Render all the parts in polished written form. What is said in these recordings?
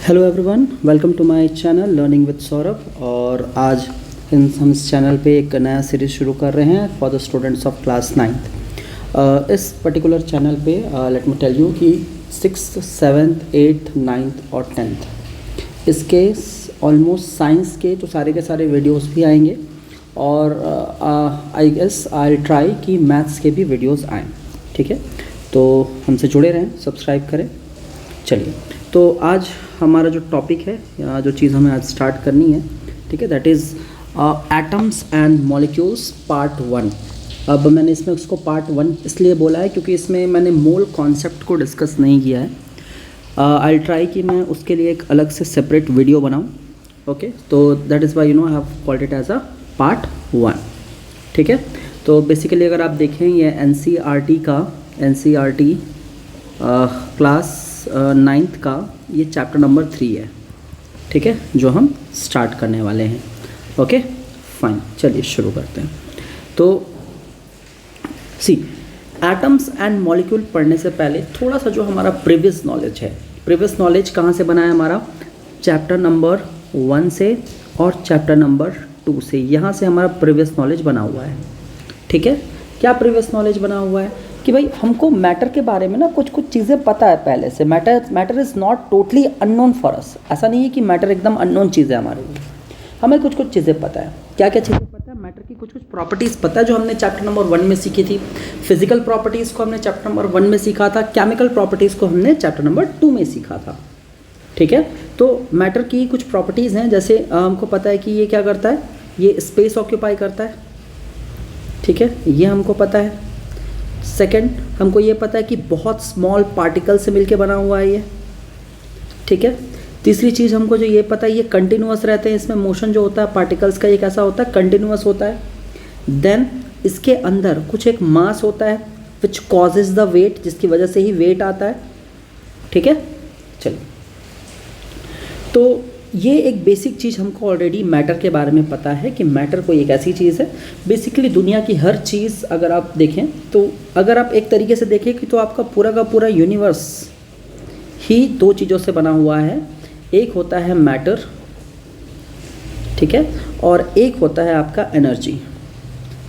Hello everyone, welcome to my channel learning with Saurabh. और आज हम इस चैनल पे एक नया सीरीज़ शुरू कर रहे हैं for the students of class 9th। इस पर्टिकुलर चैनल पे लेट मी टेल यू कि 6th, 7th, 8th, 9th और 10th इसके ऑलमोस्ट साइंस के तो सारे के सारे वीडियोस भी आएंगे और आई गेस आई ट्राई कि मैथ्स के भी वीडियोस आएँ। ठीक है, तो हमसे जुड़े रहें, सब्सक्राइब करें। चलिए, तो आज हमारा जो टॉपिक है या जो चीज़ हमें आज स्टार्ट करनी है, ठीक है, that is atoms and molecules part 1। अब मैंने इसमें उसको पार्ट 1 इसलिए बोला है क्योंकि इसमें मैंने मोल कॉन्सेप्ट को डिस्कस नहीं किया है। आई ट्राई कि मैं उसके लिए एक अलग से सेपरेट वीडियो बनाऊं। ओके, तो that is why I have called it as a part 1। ठीक है, तो बेसिकली अगर आप देखें ये NCERT क्लास 9th का ये चैप्टर नंबर 3 है। ठीक है, जो हम स्टार्ट करने वाले हैं। ओके फाइन, चलिए शुरू करते हैं। तो सी एटम्स एंड मॉलिक्यूल पढ़ने से पहले थोड़ा सा जो हमारा प्रीवियस नॉलेज है, प्रीवियस नॉलेज कहाँ से बना है हमारा, चैप्टर नंबर 1 से और चैप्टर नंबर 2 से। यहाँ से हमारा प्रीवियस नॉलेज बना हुआ है। ठीक है, क्या प्रीवियस नॉलेज बना हुआ है कि भाई हमको मैटर के बारे में ना कुछ चीज़ें पता है पहले से। Matter is not totally unknown for us. ऐसा नहीं है कि मैटर एकदम अननोन चीज़ है हमारे लिए। हमें कुछ चीज़ें पता है। क्या क्या चीज़ें पता है? मैटर की कुछ प्रॉपर्टीज़ पता है जो हमने चैप्टर नंबर 1 में सीखी थी। फिजिकल प्रॉपर्टीज़ को हमने चैप्टर नंबर 1 में सीखा था। केमिकल प्रॉपर्टीज़ को हमने चैप्टर नंबर 2 में सीखा था। ठीक है, तो मैटर की कुछ प्रॉपर्टीज़ हैं, जैसे हमको पता है कि ये क्या करता है, ये स्पेस ऑक्यूपाई करता है। ठीक है, ये हमको पता है। सेकंड, हमको ये पता है कि बहुत स्मॉल पार्टिकल से मिलके बना हुआ है ये। ठीक है, तीसरी चीज़ हमको जो ये पता है ये कंटिन्यूअस रहते हैं। इसमें मोशन जो होता है पार्टिकल्स का ये कैसा होता है, कंटिन्यूअस होता है। देन इसके अंदर कुछ एक मास होता है विच कॉजेज द वेट, जिसकी वजह से ही वेट आता है। ठीक है, चलिए, तो ये एक बेसिक चीज़ हमको ऑलरेडी मैटर के बारे में पता है कि मैटर कोई एक ऐसी चीज़ है, बेसिकली दुनिया की हर चीज़ अगर आप देखें तो, अगर आप एक तरीके से देखें कि तो आपका पूरा का पूरा यूनिवर्स ही 2 चीज़ों से बना हुआ है। एक होता है मैटर, ठीक है, और एक होता है आपका एनर्जी।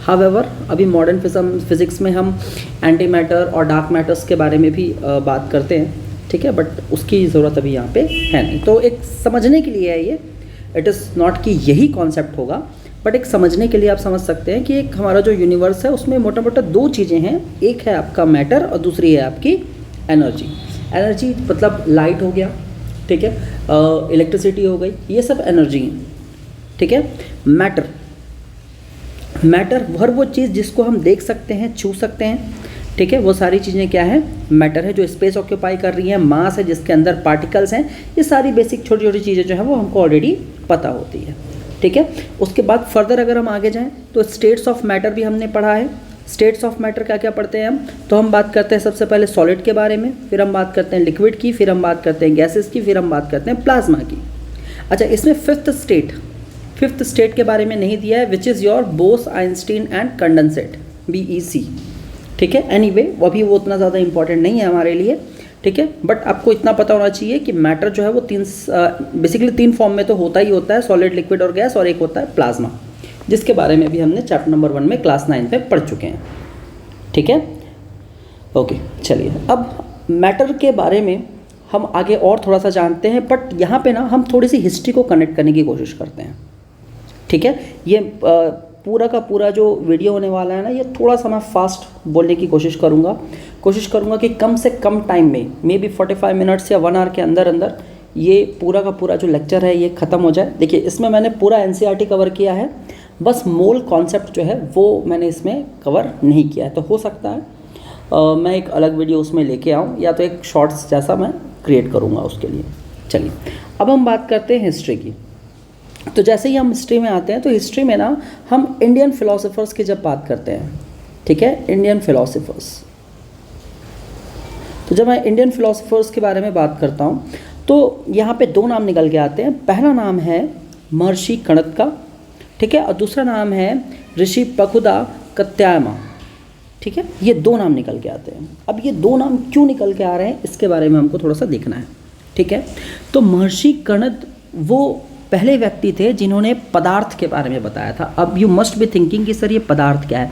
हाउएवर अभी मॉडर्न फिज़िक्स में हम एंटी मैटर और डार्क मैटर्स के बारे में भी बात करते हैं। ठीक है, बट उसकी ज़रूरत अभी यहाँ पे है नहीं। तो एक समझने के लिए है ये, इट इज़ नॉट कि यही कॉन्सेप्ट होगा, बट एक समझने के लिए आप समझ सकते हैं कि एक हमारा जो यूनिवर्स है उसमें मोटा मोटा 2 चीज़ें हैं। एक है आपका मैटर और दूसरी है आपकी एनर्जी। एनर्जी मतलब लाइट हो गया, ठीक है, इलेक्ट्रिसिटी हो गई, ये सब एनर्जी है। ठीक है, मैटर हर वो चीज़ जिसको हम देख सकते हैं, छू सकते हैं। ठीक है, वो सारी चीज़ें क्या है, मैटर है। जो स्पेस ऑक्यूपाई कर रही है, मास है जिसके अंदर पार्टिकल्स हैं, ये सारी बेसिक छोटी छोटी चीज़ें जो है वो हमको ऑलरेडी पता होती है। ठीक है, उसके बाद फर्दर अगर हम आगे जाएं तो स्टेट्स ऑफ मैटर भी हमने पढ़ा है। स्टेट्स ऑफ मैटर क्या क्या पढ़ते हैं हम, तो हम बात करते हैं सबसे पहले सॉलिड के बारे में, फिर हम बात करते हैं लिक्विड की, फिर हम बात करते हैं गैसेस की, फिर हम बात करते हैं प्लाज्मा की। अच्छा, इसमें फिफ्थ स्टेट के बारे में नहीं दिया है, which is your Bose Einstein and condensate, BEC। ठीक है, एनीवे वो भी वो उतना ज़्यादा इंपॉर्टेंट नहीं है हमारे लिए। ठीक है, बट आपको इतना पता होना चाहिए कि मैटर जो है वो बेसिकली 3 फॉर्म में तो होता ही होता है, सॉलिड, लिक्विड और गैस, और एक होता है प्लाज्मा, जिसके बारे में भी हमने चैप्टर नंबर 1 में क्लास 9 में पढ़ चुके हैं। ठीक है, ओके, चलिए, अब मैटर के बारे में हम आगे और थोड़ा सा जानते हैं, बट यहाँ पे ना हम थोड़ी सी हिस्ट्री को कनेक्ट करने की कोशिश करते हैं। ठीक है, ये पूरा का पूरा जो वीडियो होने वाला है ना, ये थोड़ा सा मैं फास्ट बोलने की कोशिश करूँगा कि कम से कम टाइम में, मे बी 45 मिनट्स या 1 आवर के अंदर अंदर ये पूरा का पूरा जो लेक्चर है ये ख़त्म हो जाए। देखिए, इसमें मैंने पूरा NCERT कवर किया है, बस मोल कॉन्सेप्ट जो है वो मैंने इसमें कवर नहीं किया है। तो हो सकता है मैं एक अलग वीडियो उसमें लेके आऊँ, या तो एक शॉर्ट्स जैसा मैं क्रिएट करूँगा उसके लिए। चलिए, अब हम बात करते हैं हिस्ट्री की। तो जैसे ही हम हिस्ट्री में आते हैं तो हिस्ट्री में ना हम इंडियन फिलोसोफर्स की जब बात करते हैं, ठीक है, इंडियन फिलोसोफर्स, तो जब मैं इंडियन फिलोसोफर्स के बारे में बात करता हूँ तो यहाँ पे 2 नाम निकल के आते हैं। पहला नाम है महर्षि कणद का, ठीक है, और दूसरा नाम है ऋषि पकुदा कत्यायमा। ठीक है, ये 2 नाम निकल के आते हैं। अब ये 2 नाम क्यों निकल के आ रहे हैं इसके बारे में हमको थोड़ा सा देखना है। ठीक है। तो महर्षि कणद वो पहले व्यक्ति थे जिन्होंने पदार्थ के बारे में बताया था। अब यू मस्ट बी थिंकिंग कि सर ये पदार्थ क्या है।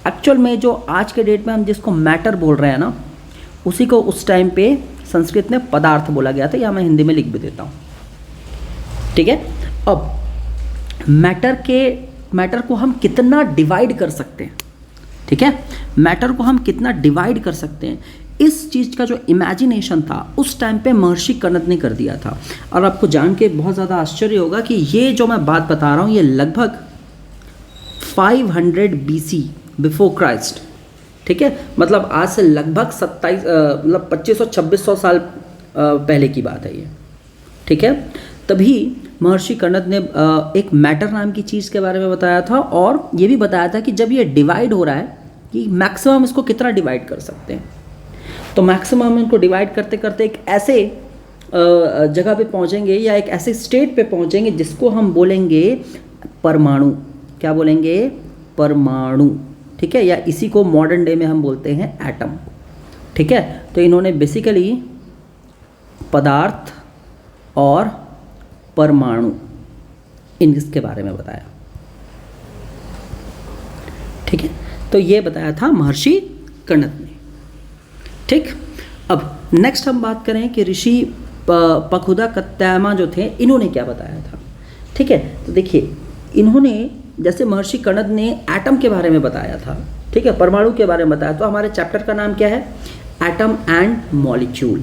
एक्चुअल में जो आज के डेट में हम जिसको मैटर बोल रहे हैं ना, उसी को उस टाइम पे संस्कृत में पदार्थ बोला गया था, या मैं हिंदी में लिख भी देता हूँ, ठीक है। अब मैटर को हम कितना डिवाइड कर सकते हैं, ठीक है, मैटर को हम कितना डिवाइड कर सकते हैं, इस चीज़ का जो इमेजिनेशन था उस टाइम पे महर्षि कणद ने कर दिया था। और आपको जान के बहुत ज़्यादा आश्चर्य होगा कि ये जो मैं बात बता रहा हूँ ये लगभग 500 BC बिफोर क्राइस्ट, ठीक है, मतलब आज से लगभग 2500-2600 साल पहले की बात है ये, ठीक है। तभी महर्षि कणद ने एक मैटर नाम की चीज़ के बारे में बताया था, और ये भी बताया था कि जब ये डिवाइड हो रहा है कि मैक्सिमम इसको कितना डिवाइड कर सकते हैं। तो मैक्सिमम इनको डिवाइड करते करते एक ऐसे जगह पे पहुंचेंगे, या एक ऐसे स्टेट पे पहुंचेंगे जिसको हम बोलेंगे परमाणु। क्या बोलेंगे? परमाणु, ठीक है, या इसी को मॉडर्न डे में हम बोलते हैं एटम, ठीक है। तो इन्होंने बेसिकली पदार्थ और परमाणु इनके बारे में बताया, ठीक है। तो ये बताया था महर्षि कणद ने, ठीक। अब नेक्स्ट हम बात करें कि ऋषि पखुदा कत्यायमा जो थे, इन्होंने क्या बताया था, ठीक है। तो देखिए, इन्होंने जैसे महर्षि कणद ने एटम के बारे में बताया था, ठीक है, परमाणु के बारे में बताया, तो हमारे चैप्टर का नाम क्या है? Atom and molecule.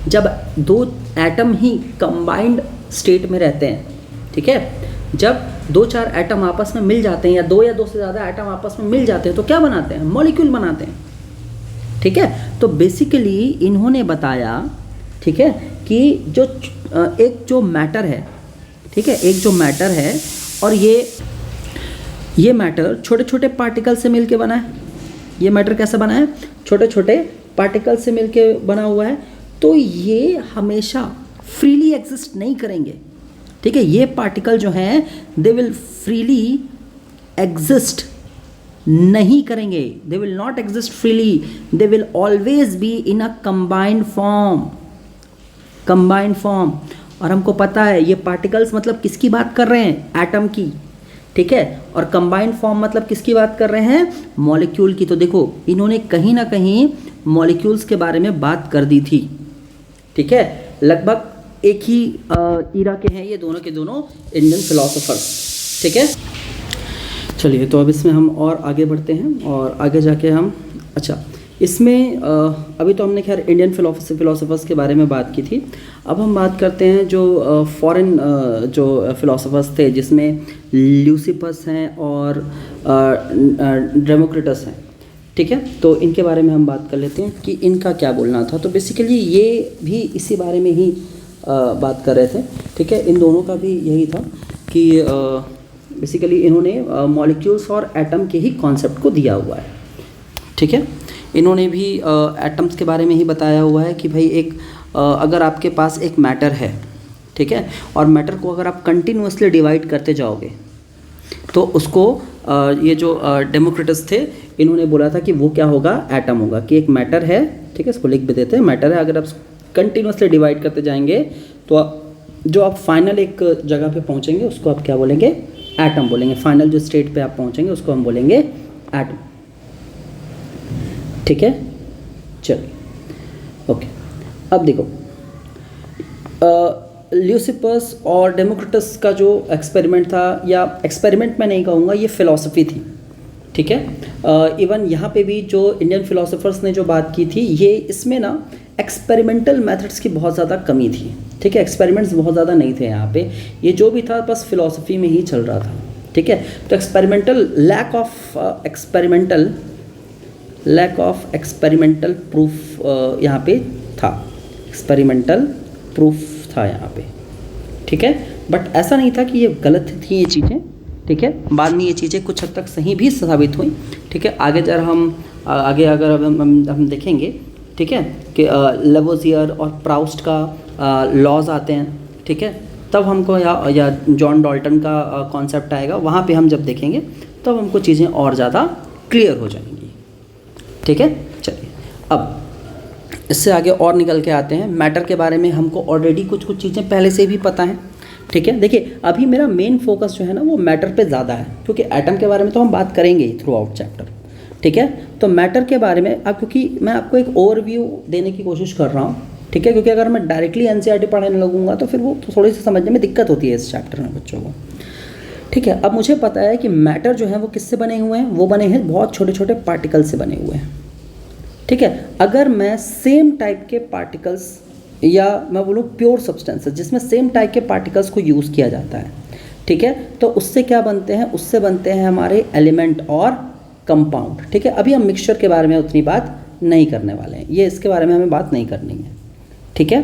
जब दो एटम ही कंबाइंड स्टेट में रहते हैं, ठीक है, जब 2-4 एटम आपस में मिल जाते हैं, या 2 या 2 से ज़्यादा एटम आपस में मिल जाते हैं, तो क्या बनाते हैं? मॉलिक्यूल बनाते हैं, ठीक है। तो बेसिकली इन्होंने बताया, ठीक है, कि एक जो मैटर है, ठीक है, एक जो मैटर है, और ये मैटर छोटे छोटे पार्टिकल से मिलके बना है। ये मैटर कैसे बना है? छोटे छोटे पार्टिकल से मिलके बना हुआ है। तो ये हमेशा फ्रीली एग्जिस्ट नहीं करेंगे, ठीक है। ये पार्टिकल जो हैं दे विल फ्रीली एग्जिस्ट नहीं करेंगे, they will not exist freely, they will always be in a combined form. और हमको पता है ये पार्टिकल्स मतलब किसकी बात कर रहे हैं? एटम की, ठीक है। और कंबाइंड फॉर्म मतलब किसकी बात कर रहे हैं? मॉलिक्यूल की। तो देखो, इन्होंने कहीं ना कहीं मॉलिक्यूल्स के बारे में बात कर दी थी, ठीक है। लगभग एक ही ईरा के हैं ये दोनों के दोनों इंडियन फिलोसोफर्स, ठीक है। चलिए, तो अब इसमें हम और आगे बढ़ते हैं, और आगे जाके हम, अच्छा, इसमें अभी तो हमने खैर इंडियन फिलोसोफर्स के बारे में बात की थी। अब हम बात करते हैं जो फॉरेन जो फिलोसोफर्स थे, जिसमें ल्यूसिपस हैं और डेमोक्रिटस हैं, ठीक है। तो इनके बारे में हम बात कर लेते हैं कि इनका क्या बोलना था। तो बेसिकली ये भी इसी बारे में ही बात कर रहे थे, ठीक है। इन दोनों का भी यही था कि बेसिकली इन्होंने मॉलिक्यूल्स और एटम के ही कॉन्सेप्ट को दिया हुआ है, ठीक है। इन्होंने भी एटम्स के बारे में ही बताया हुआ है कि भाई एक अगर आपके पास एक मैटर है, ठीक है, और मैटर को अगर आप कंटिन्यूसली डिवाइड करते जाओगे तो उसको ये जो डेमोक्रिटस थे, इन्होंने बोला था कि वो क्या होगा? एटम होगा। कि एक मैटर है, ठीक है, इसको लिख भी देते हैं, मैटर है, अगर आप कंटिन्यूसली डिवाइड करते जाएंगे तो जो आप फाइनल एक जगह पे पहुंचेंगे उसको आप क्या बोलेंगे? एटम बोलेंगे। फाइनल जो स्टेट पे आप पहुंचेंगे उसको हम बोलेंगे एटम, ठीक है। चलिए, ओके। अब देखो, ल्यूसिपस और डेमोक्रिटस का जो एक्सपेरिमेंट था, या एक्सपेरिमेंट मैं नहीं कहूँगा, ये फ़िलॉसफी थी, ठीक है। इवन यहाँ पे भी जो इंडियन फिलोसोफर्स ने जो बात की थी, ये इसमें ना एक्सपेरिमेंटल मेथड्स की बहुत ज़्यादा कमी थी, ठीक है। एक्सपेरिमेंट्स बहुत ज़्यादा नहीं थे यहाँ पे, ये जो भी था बस फिलॉसफी में ही चल रहा था, ठीक है। तो लैक ऑफ एक्सपेरिमेंटल प्रूफ यहाँ पे था, एक्सपेरिमेंटल प्रूफ था यहाँ पे, ठीक है। बट ऐसा नहीं था कि ये गलत थी ये चीज़ें, ठीक है। बाद में ये चीज़ें कुछ हद तक सही भी साबित हुई, ठीक है। आगे जरा हम आगे अगर हम देखेंगे, ठीक है, कि लेवोजियर और प्राउस्ट का लॉज आते हैं, ठीक है, तब हमको या जॉन डाल्टन का कॉन्सेप्ट आएगा, वहाँ पे हम जब देखेंगे तब हमको चीज़ें और ज़्यादा क्लियर हो जाएंगी, ठीक है। चलिए, अब इससे आगे और निकल के आते हैं। मैटर के बारे में हमको ऑलरेडी कुछ कुछ चीज़ें पहले से भी पता हैं, ठीक है। देखिए अभी मेरा मेन फोकस जो है ना वो मैटर पे ज़्यादा है, क्योंकि एटम के बारे में तो हम बात करेंगे ही थ्रू आउट चैप्टर, ठीक है। तो मैटर के बारे में अब क्योंकि मैं आपको एक ओवरव्यू देने की कोशिश कर रहा हूँ, ठीक है, क्योंकि अगर मैं डायरेक्टली एनसीईआरटी पढ़ाने लगूंगा तो फिर वो थोड़ी सी समझने में दिक्कत होती है इस चैप्टर में बच्चों को, ठीक है। अब मुझे पता है कि मैटर जो है वो किससे बने हुए हैं, वो बने हैं बहुत छोटे छोटे पार्टिकल से बने हुए हैं, ठीक है। अगर मैं सेम टाइप के पार्टिकल्स या मैं बोलूँ प्योर सब्सटेंसेस जिसमें सेम टाइप के पार्टिकल्स को यूज़ किया जाता है, ठीक है, तो उससे क्या बनते हैं, उससे बनते हैं हमारे एलिमेंट और कंपाउंड, ठीक है। अभी हम मिक्सचर के बारे में उतनी बात नहीं करने वाले हैं, ये इसके बारे में हमें बात नहीं करनी है, ठीक है।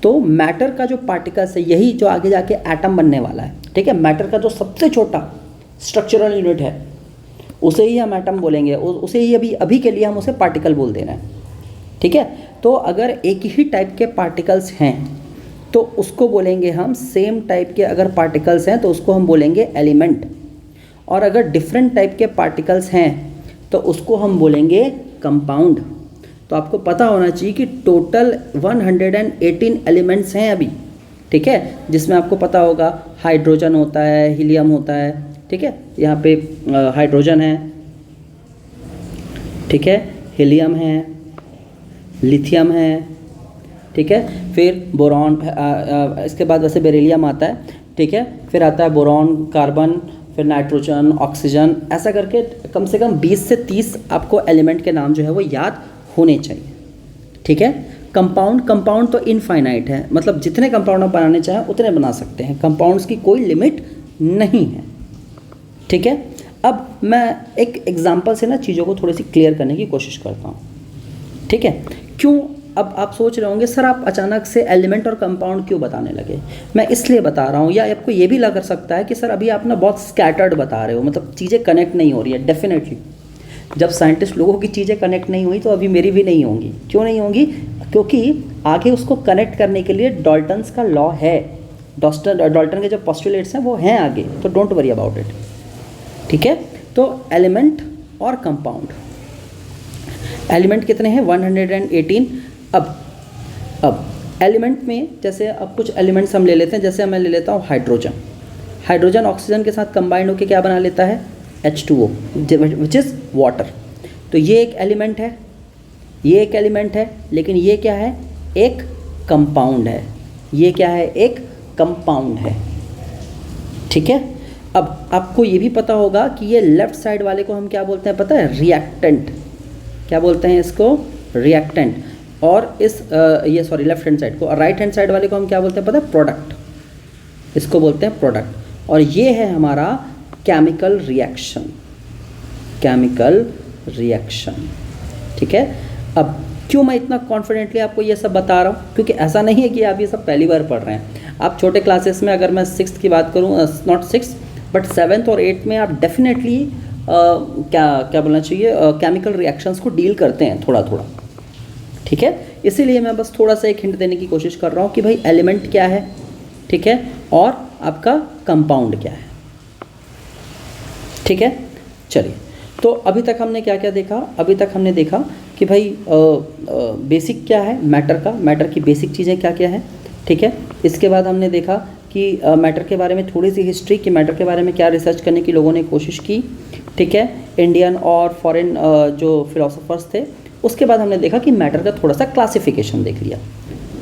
तो मैटर का जो पार्टिकल्स है यही जो आगे जाके एटम बनने वाला है, ठीक है। मैटर का जो सबसे छोटा स्ट्रक्चरल यूनिट है उसे ही हम एटम बोलेंगे, उसे ही अभी के लिए हम उसे पार्टिकल बोल दे रहे हैं, ठीक है। तो अगर एक ही टाइप के पार्टिकल्स हैं तो उसको बोलेंगे हम सेम टाइप के, अगर पार्टिकल्स हैं तो उसको हम बोलेंगे एलिमेंट, और अगर डिफरेंट टाइप के पार्टिकल्स हैं तो उसको हम बोलेंगे कंपाउंड। तो आपको पता होना चाहिए कि टोटल 118 एलिमेंट्स हैं अभी, ठीक है, जिसमें आपको पता होगा हाइड्रोजन होता है, हीलियम होता है, ठीक है, यहाँ पे हाइड्रोजन है, ठीक है, हीलियम है, लिथियम है, ठीक है, फिर बोरॉन, इसके बाद वैसे बेरिलियम आता है, ठीक है, फिर आता है बोरॉन, कार्बन, फिर नाइट्रोजन, ऑक्सीजन, ऐसा करके कम से कम 20 से 30 आपको एलिमेंट के नाम जो है वो याद होने चाहिए, ठीक है। कंपाउंड तो इनफाइनाइट है, मतलब जितने कंपाउंड आप बनाने चाहें उतने बना सकते हैं, कंपाउंड्स की कोई लिमिट नहीं है, ठीक है। अब मैं एक एग्जांपल से ना चीज़ों को थोड़ी सी क्लियर करने की कोशिश करता हूँ, ठीक है। क्यों, अब आप सोच रहे होंगे सर आप अचानक से एलिमेंट और कंपाउंड क्यों बताने लगे। मैं इसलिए बता रहा हूँ, या आपको ये भी लग सकता है कि सर अभी आप ना बहुत स्कैटर्ड बता रहे हो, मतलब चीज़ें कनेक्ट नहीं हो रही है। डेफिनेटली जब साइंटिस्ट लोगों की चीज़ें कनेक्ट नहीं हुई तो अभी मेरी भी नहीं होंगी। क्यों नहीं होंगी, क्योंकि आगे उसको कनेक्ट करने के लिए डाल्टन्स का लॉ है, डाल्टन के जो पोस्टुलेट्स हैं वो हैं आगे, तो डोंट वरी अबाउट इट, ठीक है। तो एलिमेंट और कंपाउंड, एलिमेंट कितने हैं 118। अब एलिमेंट में जैसे अब कुछ एलिमेंट्स हम ले लेते हैं, जैसे मैं ले लेता हूँ हाइड्रोजन। हाइड्रोजन ऑक्सीजन के साथ कंबाइंड होकर क्या बना लेता है, H2O, विच इज़ वाटर। तो ये एक एलिमेंट है, ये एक एलिमेंट है, लेकिन ये क्या है, एक कंपाउंड है। ये क्या है, एक कंपाउंड है, ठीक है। अब आपको ये भी पता होगा कि ये लेफ्ट साइड वाले को हम क्या बोलते हैं पता है, रिएक्टेंट। क्या बोलते हैं इसको, रिएक्टेंट। और इस लेफ्ट हैंड साइड को, और राइट हैंड साइड वाले को हम क्या बोलते हैं पता है, प्रोडक्ट। इसको बोलते हैं प्रोडक्ट। और ये है हमारा केमिकल रिएक्शन, केमिकल रिएक्शन, ठीक है। अब क्यों मैं इतना कॉन्फिडेंटली आपको ये सब बता रहा हूँ, क्योंकि ऐसा नहीं है कि आप ये सब पहली बार पढ़ रहे हैं। आप छोटे क्लासेस में, अगर मैं 6th की बात करूँ, नॉट 6 बट 7th और 8th में आप डेफिनेटली क्या बोलना चाहिए, केमिकल रिएक्शंस को डील करते हैं थोड़ा थोड़ा, ठीक है। इसीलिए मैं बस थोड़ा सा एक हिंट देने की कोशिश कर रहा हूँ कि भाई एलिमेंट क्या है, ठीक है, और आपका कंपाउंड क्या है, ठीक है। चलिए, तो अभी तक हमने क्या क्या देखा, अभी तक हमने देखा कि भाई बेसिक क्या है मैटर का, मैटर की बेसिक चीज़ें क्या क्या है, ठीक है। इसके बाद हमने देखा कि मैटर के बारे में थोड़ी सी हिस्ट्री, कि मैटर के बारे में क्या रिसर्च करने की लोगों ने कोशिश की, ठीक है, इंडियन और फॉरेन जो फिलोसोफर्स थे। उसके बाद हमने देखा कि मैटर का थोड़ा सा क्लासिफिकेशन देख लिया,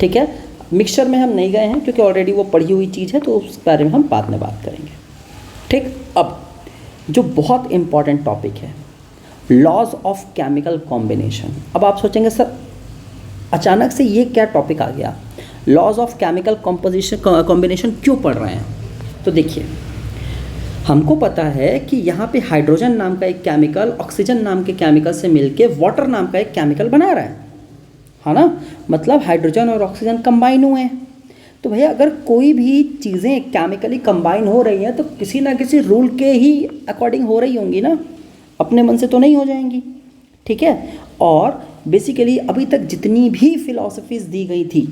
ठीक है। मिक्सचर में हम नहीं गए हैं क्योंकि ऑलरेडी वो पढ़ी हुई चीज़ है, तो उस बारे में हम बाद में बात करेंगे, ठीक। अब जो बहुत इम्पॉर्टेंट टॉपिक है, लॉज ऑफ केमिकल कॉम्बिनेशन। अब आप सोचेंगे सर अचानक से ये क्या टॉपिक आ गया, लॉज ऑफ केमिकल कॉम्बिनेशन क्यों पढ़ रहे हैं। तो देखिए, हमको पता है कि यहाँ पे हाइड्रोजन नाम का एक केमिकल ऑक्सीजन नाम के केमिकल से मिलके वाटर नाम का एक केमिकल बना रहा है ना, मतलब हाइड्रोजन और ऑक्सीजन कंबाइन हुए हैं। तो भैया अगर कोई भी चीज़ें केमिकली कंबाइन हो रही हैं तो किसी ना किसी रूल के ही अकॉर्डिंग हो रही होंगी ना, अपने मन से तो नहीं हो जाएंगी, ठीक है। और बेसिकली अभी तक जितनी भी फिलॉसफीज दी गई थी,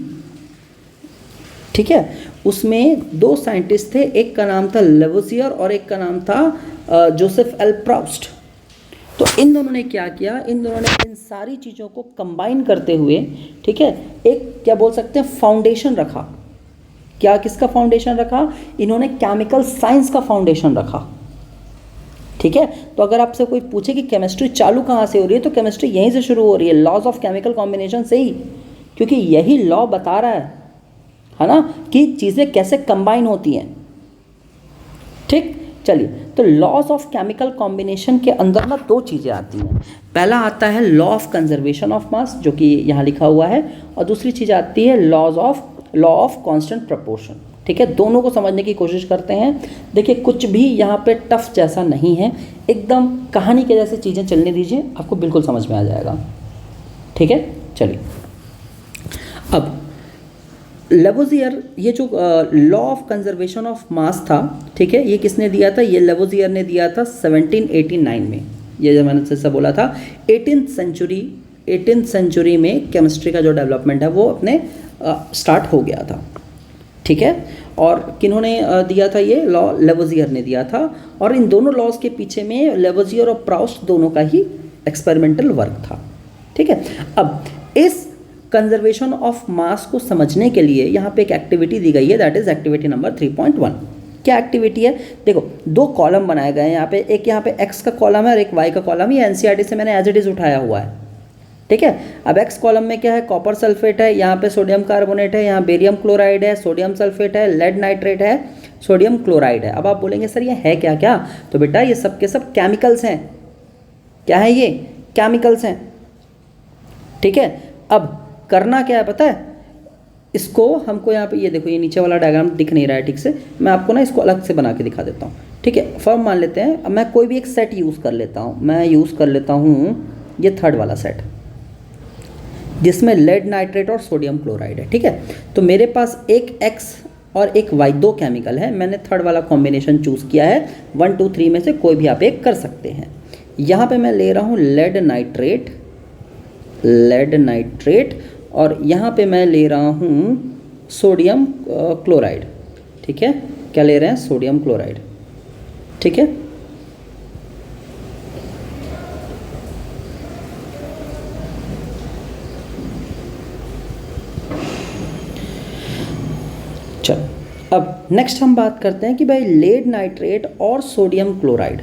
ठीक है, उसमें 2 साइंटिस्ट थे, एक का नाम था लेवोसियर और एक का नाम था जोसेफ एल प्राउस्ट। तो इन दोनों ने क्या किया, इन दोनों ने इन सारी चीज़ों को कंबाइन करते हुए, ठीक है, एक क्या बोल सकते हैं फाउंडेशन रखा। क्या, किसका फाउंडेशन रखा? इन्होंने केमिकल साइंस का फाउंडेशन रखा। ठीक है, तो अगर आपसे कोई पूछे कि केमिस्ट्री चालू कहाँ से हो रही है, तो केमिस्ट्री यहीं से शुरू हो रही है, लॉज ऑफ केमिकल कॉम्बिनेशन से ही, क्योंकि यही लॉ बता रहा है ना, कि चीज़ें कैसे कंबाइन होती हैं। ठीक, चलिए, तो लॉज ऑफ केमिकल कॉम्बिनेशन के अंदर ना दो चीज़ें आती हैं। पहला आता है लॉ ऑफ कंजर्वेशन ऑफ मास, जो कि यहाँ लिखा हुआ है, और दूसरी चीज़ आती है लॉ ऑफ कांस्टेंट प्रपोर्शन। ठीक है, दोनों को समझने की कोशिश करते हैं। देखिए, कुछ भी यहाँ पे टफ जैसा नहीं है, एकदम कहानी के जैसे चीज़ें चलने दीजिए, आपको बिल्कुल समझ में आ जाएगा। ठीक है, चलिए, अब लेवोजियर, ये जो लॉ ऑफ कंजर्वेशन ऑफ मास था, ठीक है, ये किसने दिया था? ये लेवोजियर ने दिया था 1789 में। ये जो मैंने जैसा बोला था 18th सेंचुरी में केमिस्ट्री का जो डेवलपमेंट है वो अपने स्टार्ट हो गया था। ठीक है, और किन्होंने दिया था ये लॉ? लेवोजियर ने दिया था, और इन दोनों लॉज के पीछे में लेवोजियर और प्राउस्ट दोनों का ही एक्सपेरिमेंटल वर्क था। ठीक है, अब इस कंजर्वेशन ऑफ मास को समझने के लिए यहाँ पे एक एक्टिविटी दी गई है, दैट इज एक्टिविटी नंबर 3.1। क्या एक्टिविटी है? देखो, दो कॉलम बनाए गए हैं यहाँ पे, एक यहाँ पे एक्स का कॉलम है और एक वाई का कॉलम। ये एनसीईआरटी से मैंने एज इट इज उठाया हुआ है। ठीक है, अब एक्स कॉलम में क्या है? कॉपर सल्फेट है, यहाँ पे सोडियम कार्बोनेट है, यहाँ बेरियम क्लोराइड है, सोडियम सल्फेट है, लेड नाइट्रेट है, सोडियम क्लोराइड है। अब आप बोलेंगे सर ये है क्या क्या? तो बेटा ये सब के सब केमिकल्स हैं। क्या है ये? केमिकल्स हैं। ठीक है, अब करना क्या है पता है? इसको हमको यहाँ पे, ये देखो, ये नीचे वाला डायग्राम दिख नहीं रहा है ठीक से, मैं आपको ना इसको अलग से बना के दिखा देता हूँ। ठीक है, फॉर्म मान लेते हैं, अब मैं कोई भी एक सेट यूज़ कर लेता हूँ। मैं यूज़ कर लेता हूँ ये थर्ड वाला सेट, जिसमें लेड नाइट्रेट और सोडियम क्लोराइड है। ठीक है, तो मेरे पास एक एक्स और एक वाई, दो केमिकल है। मैंने थर्ड वाला कॉम्बिनेशन चूज़ किया है। 1 2 3 में से कोई भी आप एक कर सकते हैं। यहाँ पे मैं ले रहा हूँ लेड नाइट्रेट, और यहाँ पे मैं ले रहा हूँ सोडियम क्लोराइड। ठीक है, क्या ले रहे हैं? Sodium chloride. ठीक है, चलो, अब नेक्स्ट हम बात करते हैं कि भाई लेड नाइट्रेट और सोडियम क्लोराइड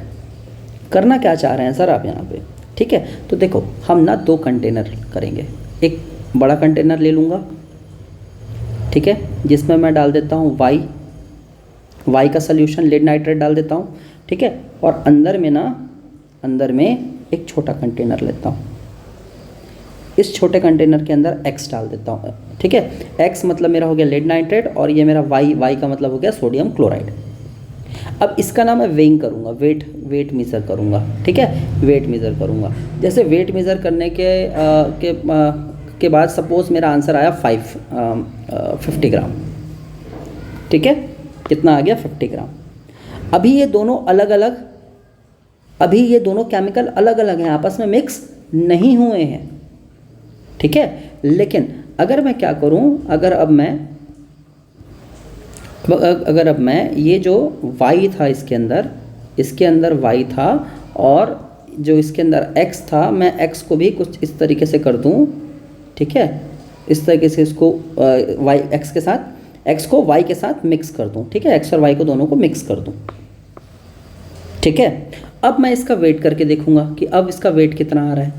करना क्या चाह रहे हैं सर आप यहाँ पे। ठीक है, तो देखो, हम ना दो कंटेनर करेंगे। एक बड़ा कंटेनर ले लूँगा, ठीक है, जिसमें मैं डाल देता हूँ वाई का सल्यूशन, लेड नाइट्रेट डाल देता हूँ। ठीक है, और अंदर में एक छोटा कंटेनर लेता हूँ। इस छोटे कंटेनर के अंदर एक्स डाल देता हूँ। ठीक है, एक्स मतलब मेरा हो गया लेड नाइट्रेट, और ये मेरा वाई का मतलब हो गया सोडियम क्लोराइड। अब इसका ना मैं वेइंग करूँगा, वेट मेज़र करूँगा। ठीक है, वेट मेज़र करूँगा। जैसे वेट मेज़र करने के बाद सपोज़ मेरा आंसर आया 50 ग्राम। ठीक है, कितना आ गया? 50 ग्राम। अभी ये दोनों केमिकल अलग अलग हैं, आपस में मिक्स नहीं हुए हैं। ठीक है, लेकिन अगर मैं क्या करूं, अगर अब मैं ये जो y था इसके अंदर y था, और जो इसके अंदर x था, मैं x को भी कुछ इस तरीके से कर दूं। ठीक है, इस तरीके से इसको x को y के साथ मिक्स कर दूं। ठीक है, x और y को दोनों को मिक्स कर दूं। ठीक है, अब मैं इसका वेट करके देखूंगा कि अब इसका वेट कितना आ रहा है।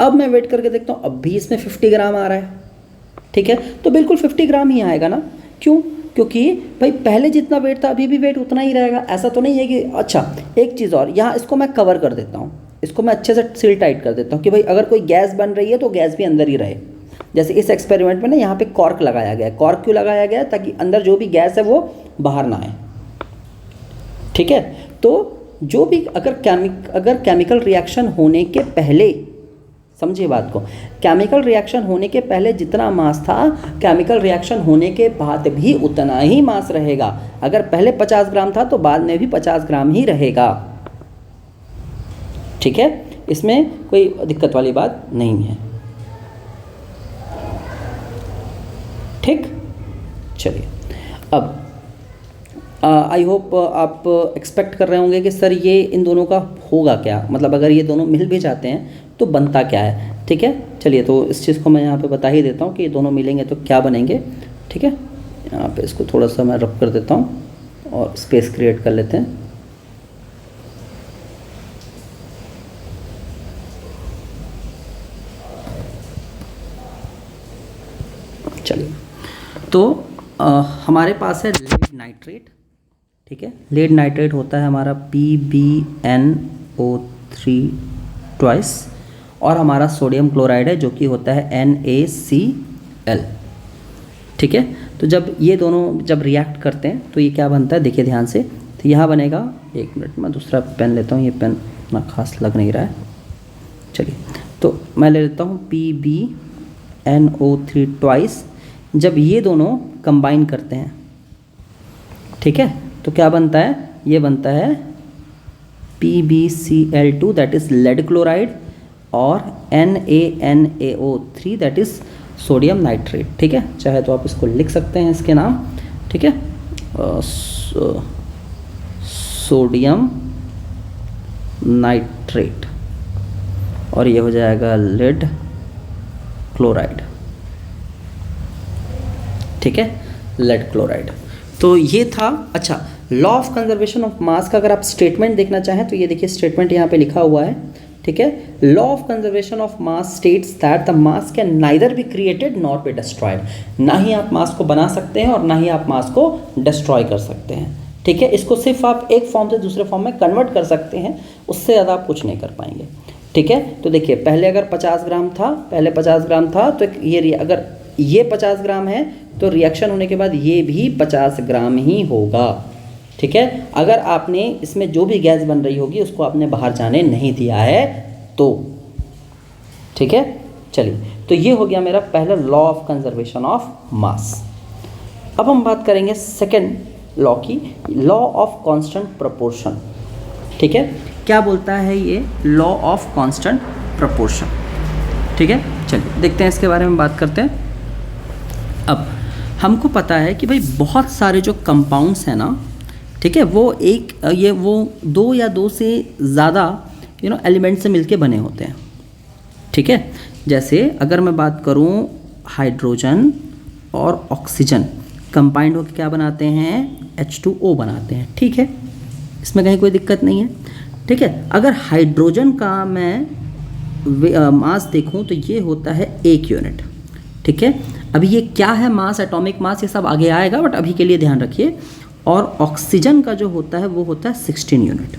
अब मैं वेट करके देखता हूँ, अब भी इसमें 50 ग्राम आ रहा है। ठीक है, तो बिल्कुल 50 ग्राम ही आएगा ना। क्यों? क्योंकि भाई पहले जितना वेट था अभी भी वेट उतना ही रहेगा। ऐसा तो नहीं है कि, अच्छा एक चीज़ और, यहाँ इसको मैं कवर कर देता हूँ, इसको मैं अच्छे से सील टाइट कर देता हूँ कि भाई अगर कोई गैस बन रही है तो गैस भी अंदर ही रहे। जैसे इस एक्सपेरिमेंट में ना यहाँ पे कॉर्क लगाया गया है। कॉर्क क्यों लगाया गया है? ताकि अंदर जो भी गैस है वो बाहर ना आए। ठीक है, तो जो भी अगर केमिकल रिएक्शन होने के पहले, समझिए बात को, केमिकल रिएक्शन होने के पहले जितना मास था, केमिकल रिएक्शन होने के बाद भी उतना ही मास रहेगा। अगर पहले 50 ग्राम था तो बाद में भी 50 ग्राम ही रहेगा। ठीक है, इसमें कोई दिक्कत वाली बात नहीं है। ठीक, चलिए, आई होप आप एक्सपेक्ट कर रहे होंगे कि सर ये इन दोनों का होगा क्या, मतलब अगर ये दोनों मिल भी जाते हैं तो बनता क्या है। ठीक है, चलिए तो इस चीज़ को मैं यहाँ पे बता ही देता हूँ कि ये दोनों मिलेंगे तो क्या बनेंगे। ठीक है, यहाँ पे इसको थोड़ा सा मैं रब कर देता हूँ और स्पेस क्रिएट कर लेते हैं। चलिए तो हमारे पास है लेड नाइट्रेट। ठीक है, लेड नाइट्रेट होता है हमारा PbNO3 ट्वाइस, और हमारा सोडियम क्लोराइड है जो कि होता है NaCl। ठीक है, तो जब ये दोनों जब रिएक्ट करते हैं तो ये क्या बनता है, देखिए ध्यान से। तो यहाँ बनेगा, एक मिनट मैं दूसरा पेन लेता हूँ, ये पेन इतना खास लग नहीं रहा है। चलिए तो मैं ले लेता हूँ PbNO3 ट्वाइस। जब ये दोनों कंबाइन करते हैं, ठीक है, तो क्या बनता है, ये बनता है PbCl2 that is lead chloride, और NaNaO3 that is sodium nitrate. ठीक है, चाहे तो आप इसको लिख सकते हैं इसके नाम। ठीक है, सोडियम नाइट्रेट, और ये हो जाएगा लेड क्लोराइड। ठीक है, लेड क्लोराइड। तो ये था। अच्छा, लॉ ऑफ कंजर्वेशन ऑफ मास का अगर आप स्टेटमेंट देखना चाहें तो ये देखिए स्टेटमेंट यहाँ पे लिखा हुआ है। ठीक है, law of conservation of mass states that the mass can neither be created not be destroyed. ना ही आप मास को बना सकते हैं और ना ही आप मास को डिस्ट्रॉय कर सकते हैं। ठीक है, इसको सिर्फ आप एक फॉर्म से दूसरे फॉर्म में कन्वर्ट कर सकते हैं, उससे ज़्यादा आप कुछ नहीं कर पाएंगे। ठीक है, तो देखिए पहले अगर 50 ग्राम था, पहले 50 ग्राम था, तो ये अगर ये 50 ग्राम है तो रिएक्शन होने के बाद ये भी 50 ग्राम ही होगा। ठीक है, अगर आपने इसमें जो भी गैस बन रही होगी उसको आपने बाहर जाने नहीं दिया है तो। ठीक है, चलिए तो ये हो गया मेरा पहला लॉ ऑफ कंजर्वेशन ऑफ मास। अब हम बात करेंगे सेकेंड लॉ की, लॉ ऑफ कांस्टेंट प्रोपोर्शन। ठीक है, क्या बोलता है ये लॉ ऑफ कांस्टेंट प्रोपोर्शन। ठीक है, चलिए देखते हैं इसके बारे में बात करते हैं। अब हमको पता है कि भाई बहुत सारे जो कंपाउंड्स हैं ना, ठीक है, वो दो या दो से ज़्यादा एलिमेंट से मिलके बने होते हैं। ठीक है, जैसे अगर मैं बात करूं हाइड्रोजन और ऑक्सीजन कंबाइंड होकर क्या बनाते हैं, H2O बनाते हैं। ठीक है, इसमें कहीं कोई दिक्कत नहीं है। ठीक है, अगर हाइड्रोजन का मैं मास देखूं तो ये होता है 1 यूनिट। ठीक है, अभी ये क्या है मास, एटॉमिक मास, ये सब आगे आएगा, बट अभी के लिए ध्यान रखिए। और ऑक्सीजन का जो होता है वो होता है 16 यूनिट।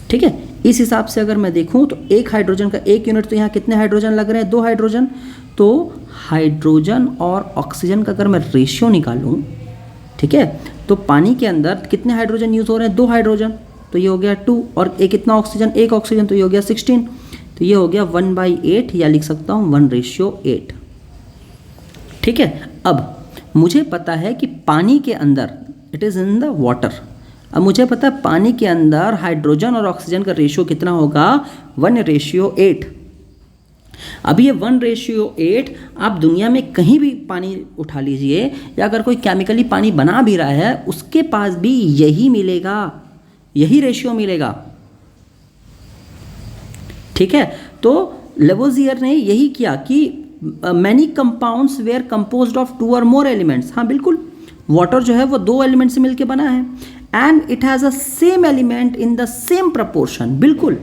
ठीक है, इस हिसाब से अगर मैं देखूं तो एक हाइड्रोजन का 1 यूनिट, तो यहाँ कितने हाइड्रोजन लग रहे हैं, 2 हाइड्रोजन। तो हाइड्रोजन और ऑक्सीजन का अगर मैं रेशियो निकालूं, ठीक है, तो पानी के अंदर कितने हाइड्रोजन यूज़ हो रहे हैं, 2 हाइड्रोजन, तो ये हो गया 2, और एक कितना ऑक्सीजन, 1 ऑक्सीजन, तो ये हो गया 16, तो ये हो गया 1/8, या लिख सकता हूँ 1:8। ठीक है, अब मुझे पता है कि पानी के अंदर it is in the water. अब मुझे पता है पानी के अंदर हाइड्रोजन और ऑक्सीजन का रेशियो कितना होगा, 1:8। अब ये 1:8 आप दुनिया में कहीं भी पानी उठा लीजिए, या अगर कोई केमिकली पानी बना भी रहा है उसके पास भी यही मिलेगा, यही रेशियो मिलेगा। ठीक है, तो लेवोजियर ने यही किया कि many compounds were composed of 2 और मोर एलिमेंट्स। हाँ बिल्कुल, वाटर जो है वो 2 एलिमेंट से मिलकर बना है, and it has a same element in the same proportion. बिल्कुल,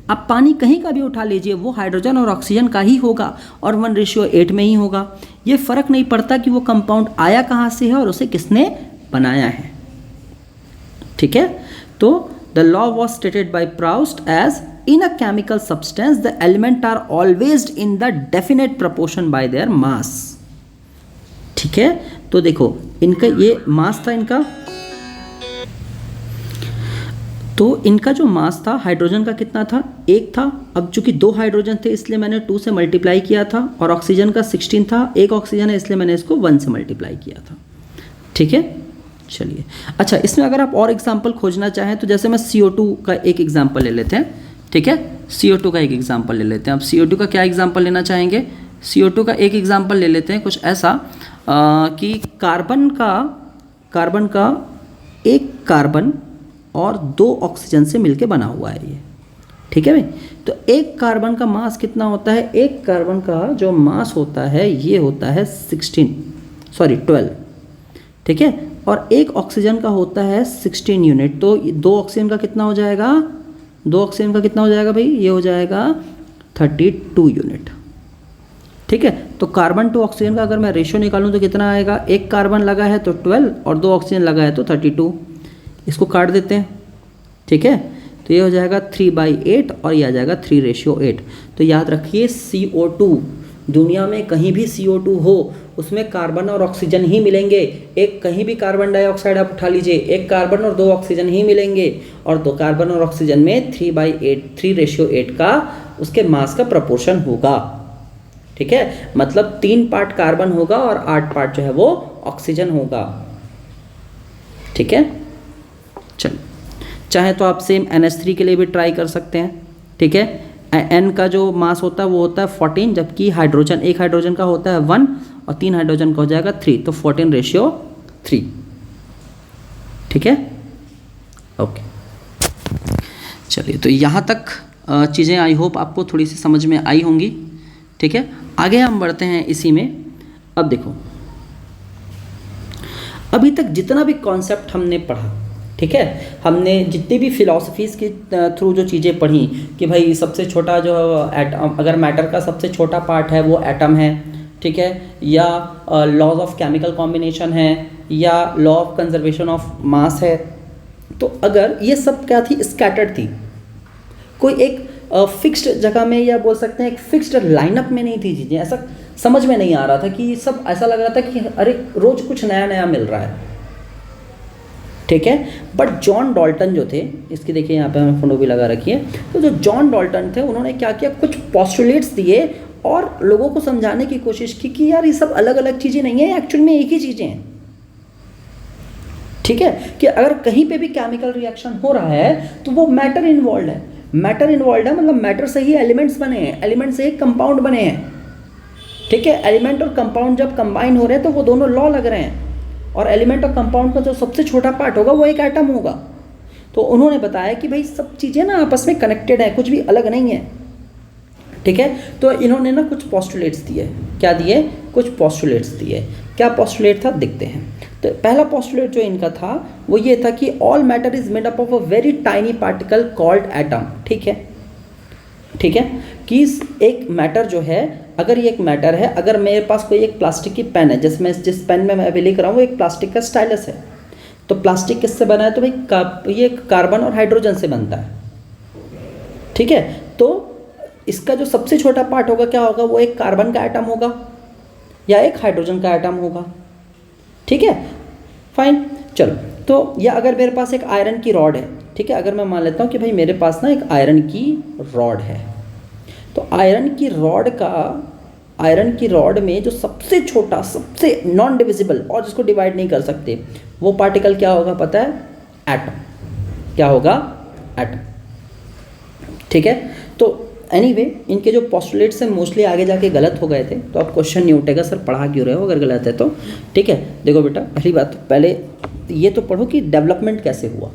आप पानी कहीं का भी उठा लीजिए वो हाइड्रोजन और ऑक्सीजन का ही होगा और 1:8 में ही होगा। ये फ़र्क नहीं पड़ता कि वो कंपाउंड आया कहाँ से है और उसे किसने बनाया है। ठीक है, तो the law was stated by Proust as in a chemical substance the element are always in the definite proportion by their mass। ठीक है, तो देखो इनका ये मास था इनका, तो इनका जो मास था हाइड्रोजन का कितना था, 1 था। अब चूंकि 2 हाइड्रोजन थे इसलिए मैंने 2 से मल्टीप्लाई किया था, और ऑक्सीजन का 16 था, 1 ऑक्सीजन है इसलिए मैंने इसको 1 से मल्टीप्लाई किया था। ठीक है, चलिए अच्छा, इसमें अगर आप और एग्जाम्पल खोजना चाहें तो जैसे मैं CO2 का एक एग्जाम्पल ले लेते हैं। ठीक है, CO2 का एक एग्जाम्पल ले लेते हैं। अब CO2 का क्या एग्जाम्पल लेना चाहेंगे, CO2 का एक एग्जाम्पल ले लेते हैं कुछ ऐसा कि कार्बन का एक कार्बन और 2 ऑक्सीजन से मिलके बना हुआ है ये, ठीक है भाई। तो एक कार्बन का मास कितना होता है? एक कार्बन का जो मास होता है ये होता है 12, ठीक है। और एक ऑक्सीजन का होता है 16 यूनिट। तो 2 ऑक्सीजन का कितना हो जाएगा? 2 ऑक्सीजन का कितना हो जाएगा भाई? ये हो जाएगा 32 यूनिट, ठीक है। तो कार्बन टू ऑक्सीजन का अगर मैं रेशियो निकालूं तो कितना आएगा? एक कार्बन लगा है तो 12 और 2 ऑक्सीजन लगा है तो 32। इसको काट देते हैं, ठीक है। तो ये हो जाएगा 3/8 और ये आ जाएगा 3:8। तो याद रखिए CO2, दुनिया में कहीं भी CO2 हो उसमें कार्बन और ऑक्सीजन ही मिलेंगे। एक कहीं भी कार्बन डाइऑक्साइड आप उठा लीजिए, एक कार्बन और 2 ऑक्सीजन ही मिलेंगे, और 2 कार्बन और ऑक्सीजन में 3/8 का उसके मास का प्रपोर्शन होगा, ठीक है। मतलब 3 पार्ट कार्बन होगा और 8 पार्ट जो है वो ऑक्सीजन होगा, ठीक है। चलिए, चाहे तो आप सेम NH3 के लिए भी ट्राई कर सकते हैं, ठीक है। N का जो मास होता है वो होता है 14, जबकि हाइड्रोजन, एक हाइड्रोजन का होता है 1 और 3 हाइड्रोजन का हो जाएगा 3, तो 14:3, ठीक है। ओके, चलिए, तो यहाँ तक चीज़ें आई होप आपको थोड़ी सी समझ में आई होंगी, ठीक है। आगे हम बढ़ते हैं इसी में। अब देखो, अभी तक जितना भी कॉन्सेप्ट हमने पढ़ा, ठीक है, हमने जितनी भी फिलॉसफीज़ के थ्रू जो चीज़ें पढ़ी कि भाई सबसे छोटा जो एटम, अगर मैटर का सबसे छोटा पार्ट है वो एटम है, ठीक है, या लॉज ऑफ केमिकल कॉम्बिनेशन है, या लॉ ऑफ कंजर्वेशन ऑफ मास है, तो अगर ये सब क्या थी? स्कैटर्ड थी, कोई एक फिक्स्ड जगह में, या बोल सकते हैं एक फिक्स्ड लाइनअप में नहीं थी चीज़ें। ऐसा समझ में नहीं आ रहा था कि सब, ऐसा लग रहा था कि अरे रोज़ कुछ नया नया मिल रहा है, ठीक है। बट जॉन डाल्टन जो थे, इसकी देखिए यहाँ पे हमें फोटो भी लगा रखी है, तो जो जॉन डाल्टन थे उन्होंने क्या किया? कुछ पोस्टुलेट्स दिए और लोगों को समझाने की कोशिश की कि यार ये सब अलग अलग चीज़ें नहीं है, एक्चुअल में एक ही चीज़ें हैं, ठीक है। कि अगर कहीं पे भी केमिकल रिएक्शन हो रहा है तो वो मैटर इन्वॉल्व है, मैटर इन्वॉल्व है, मतलब मैटर से ही एलिमेंट्स बने हैं, एलिमेंट से ही कंपाउंड बने हैं, ठीक है। एलिमेंट और कंपाउंड जब कंबाइन हो रहे हैं तो वो दोनों लॉ लग रहे हैं, और एलिमेंट और कंपाउंड का जो सबसे छोटा पार्ट होगा वो एक एटम होगा। तो उन्होंने बताया कि भाई सब चीज़ें ना आपस में कनेक्टेड है, कुछ भी अलग नहीं है, ठीक है। तो इन्होंने ना कुछ पोस्टुलेट्स दिए। क्या दिए? कुछ पोस्टुलेट्स दिए। क्या पोस्टुलेट था देखते हैं। तो पहला पोस्टुलेट जो इनका था वो ये था कि all matter is made up of a very tiny particle called atom, ठीक है, ठीक है। कि एक मैटर जो है, अगर ये एक मैटर है, अगर मेरे पास कोई एक प्लास्टिक की पेन है, जिस पेन में मैं अभी लिख रहा हूँ वो एक प्लास्टिक का स्टाइलस है, तो प्लास्टिक किससे बना है? तो भाई ये कार्बन और हाइड्रोजन से बनता है, ठीक है। तो इसका जो सबसे छोटा पार्ट होगा क्या होगा? वो एक कार्बन का एटम होगा या एक हाइड्रोजन का एटम होगा, ठीक है, फाइन। चलो, तो या अगर मेरे पास एक आयरन की रॉड है, ठीक है, अगर मैं मान लेता हूँ कि भाई मेरे पास ना एक आयरन की रॉड है, तो आयरन की रॉड में जो सबसे छोटा, सबसे नॉन डिविजिबल और जिसको डिवाइड नहीं कर सकते, वो पार्टिकल क्या होगा पता है? एटम। क्या होगा? एटम, ठीक है। तो एनीवे, इनके जो पोस्टुलेट्स हैं मोस्टली आगे जाके गलत हो गए थे, तो अब क्वेश्चन नहीं उठेगा सर पढ़ा क्यों रहे हो अगर गलत है तो, ठीक है। देखो बेटा, पहली बात पहले ये तो पढ़ो कि डेवलपमेंट कैसे हुआ,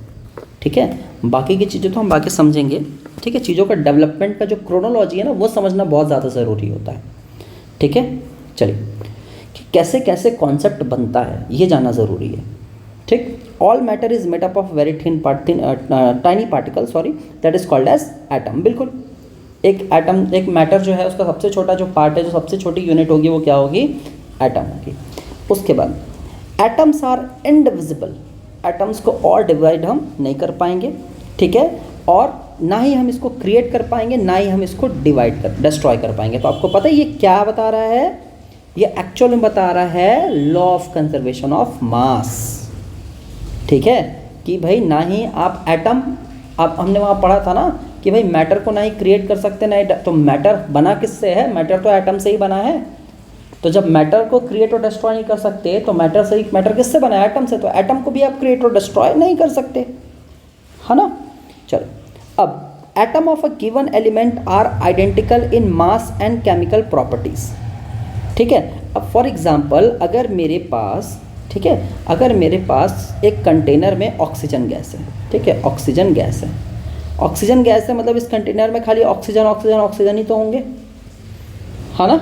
ठीक है। बाकी की चीज़ें तो हम बाकी समझेंगे, ठीक है। चीज़ों का डेवलपमेंट का जो क्रोनोलॉजी है ना वो समझना बहुत ज़्यादा ज़रूरी होता है, ठीक है। चलिए, कि कैसे कैसे कॉन्सेप्ट बनता है ये जानना ज़रूरी है, ठीक। All matter is made up of very tiny particle, sorry, that is called as atom. बिल्कुल, एक एटम, एक मैटर जो है उसका सबसे छोटा जो पार्ट है, जो सबसे छोटी यूनिट होगी वो क्या होगी? एटम होगी। उसके बाद एटम्स आर इनडिविजिबल, एटम्स को और डिवाइड हम नहीं कर पाएंगे, ठीक है, और ना ही हम इसको क्रिएट कर पाएंगे, ना ही हम इसको डिस्ट्रॉय कर पाएंगे। तो आपको पता है ये क्या बता रहा है? ये एक्चुअल में बता रहा है लॉ ऑफ कंजर्वेशन ऑफ मास, ठीक है। कि भाई ना ही आप एटम, आप हमने वहाँ पढ़ा था ना कि भाई मैटर को ना ही क्रिएट कर सकते, ना ही, तो मैटर बना किससे है? मैटर तो एटम से ही बना है। तो जब मैटर को क्रिएट और डिस्ट्रॉय नहीं कर सकते तो मैटर किससे बना है? एटम से। तो एटम को भी आप क्रिएट और डिस्ट्रॉय नहीं कर सकते, है ना। चलो, अब atom of a given element are identical in mass and chemical properties, ठीक है। अब फॉर एग्जांपल, अगर मेरे पास ठीक है। अगर मेरे पास एक कंटेनर में ऑक्सीजन गैस है, ठीक है, ऑक्सीजन गैस है, ऑक्सीजन गैस है मतलब इस कंटेनर में खाली ऑक्सीजन ऑक्सीजन ऑक्सीजन ही तो होंगे, है ना।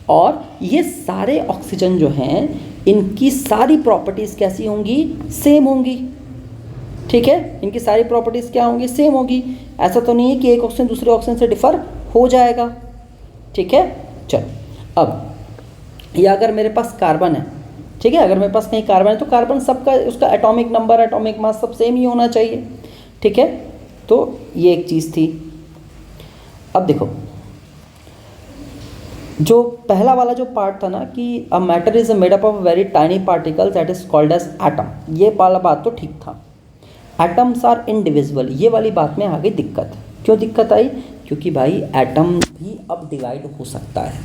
और ये सारे ऑक्सीजन जो हैं इनकी सारी प्रॉपर्टीज़ कैसी होंगी, सेम होंगी, ठीक है, इनकी सारी प्रॉपर्टीज़ क्या होंगी, सेम होगी। ऐसा तो नहीं है कि एक ऑक्सीजन दूसरे ऑक्सीजन से डिफर हो जाएगा, ठीक है। चलो अब या अगर मेरे पास कार्बन है, ठीक है, अगर मेरे पास कहीं कार्बन है तो कार्बन सबका उसका एटॉमिक नंबर एटॉमिक मास सब सेम ही होना चाहिए, ठीक है। तो ये एक चीज़ थी। अब देखो जो पहला वाला जो पार्ट था ना कि a matter is made up of very tiny particles that is called as atom, ये वाला बात तो ठीक था। एटम्स आर इनडिविजिबल, ये वाली बात में आ गई दिक्कत। क्यों दिक्कत आई, क्योंकि भाई एटम भी अब डिवाइड हो सकता है,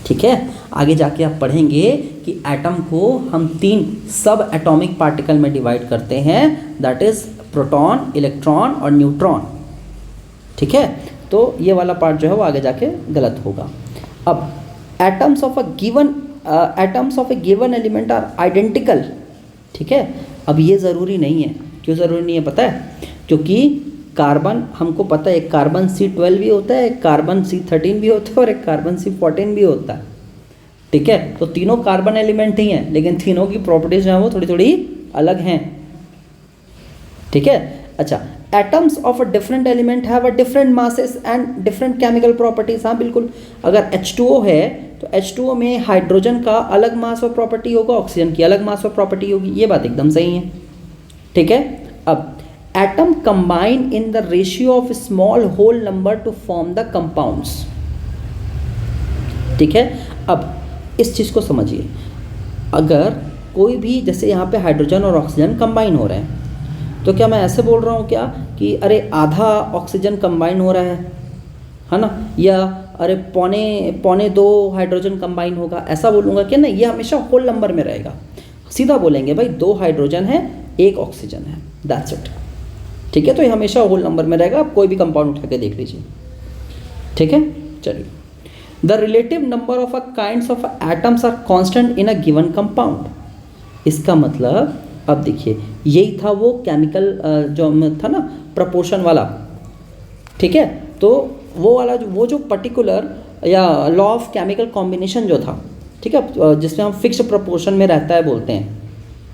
ठीक है। आगे जाके आप पढ़ेंगे कि एटम को हम 3 सब एटॉमिक पार्टिकल में डिवाइड करते हैं, दैट इज प्रोटॉन, इलेक्ट्रॉन और न्यूट्रॉन, ठीक है। तो ये वाला पार्ट जो है वो आगे जाके गलत होगा। अब atoms of a given element are identical, ठीक है। अब ये ज़रूरी नहीं है, क्यों ज़रूरी नहीं है पता है, क्योंकि कार्बन हमको पता है एक कार्बन C12 भी होता है, एक कार्बन C13 भी होता है और एक कार्बन C14 भी होता है, ठीक है। तो तीनों कार्बन एलिमेंट ही हैं, लेकिन तीनों की प्रॉपर्टीज जो है वो थोड़ी थोड़ी अलग हैं, ठीक है। अच्छा, atoms of a different element have a different masses and different chemical properties. हाँ बिल्कुल, अगर H2O है तो H2O में हाइड्रोजन का अलग मास और प्रॉपर्टी होगा, ऑक्सीजन की अलग मास और प्रॉपर्टी होगी, ये बात एकदम सही है, ठीक है। अब atom combine in the ratio of small whole number to form the compounds, ठीक है। अब इस चीज़ को समझिए, अगर कोई भी जैसे यहाँ पे हाइड्रोजन और ऑक्सीजन कंबाइन हो रहे हैं तो क्या मैं ऐसे बोल रहा हूँ क्या कि अरे आधा ऑक्सीजन कंबाइन हो रहा है ना, या अरे पौने 2 हाइड्रोजन कंबाइन होगा, ऐसा बोलूँगा क्या? नहीं, ये हमेशा होल नंबर में रहेगा। सीधा बोलेंगे भाई 2 हाइड्रोजन है 1 ऑक्सीजन है, दैट्स इट, ठीक है। तो ये हमेशा होल नंबर में रहेगा, आप कोई भी कंपाउंड उठा के देख लीजिए, ठीक है। चलिए, the relative number of a kinds of atoms are constant in a given compound. इसका मतलब अब देखिए, यही था वो केमिकल जो था ना प्रपोर्शन वाला, ठीक है। तो वो वाला वो जो पर्टिकुलर या लॉ ऑफ केमिकल कॉम्बिनेशन जो था, ठीक है, जिसमें हम फिक्स्ड प्रपोर्शन में रहता है बोलते हैं,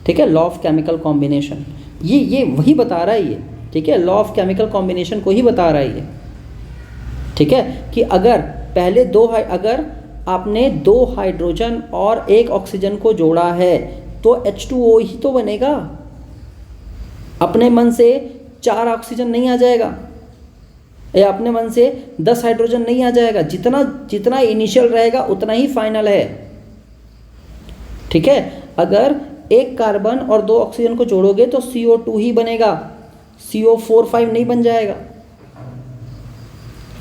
ठीक है, लॉ ऑफ केमिकल कॉम्बिनेशन, ये वही बता रहा है ये, ठीक है, लॉ ऑफ केमिकल कॉम्बिनेशन को ही बता रहा है ये, ठीक है। कि अगर पहले अगर आपने 2 हाइड्रोजन और 1 ऑक्सीजन को जोड़ा है तो H2O ही तो बनेगा, अपने मन से 4 ऑक्सीजन नहीं आ जाएगा या अपने मन से 10 हाइड्रोजन नहीं आ जाएगा, जितना इनिशियल रहेगा उतना ही फाइनल है, ठीक है। अगर 1 कार्बन और 2 ऑक्सीजन को जोड़ोगे तो CO2 ही बनेगा, CO4 5 नहीं बन जाएगा,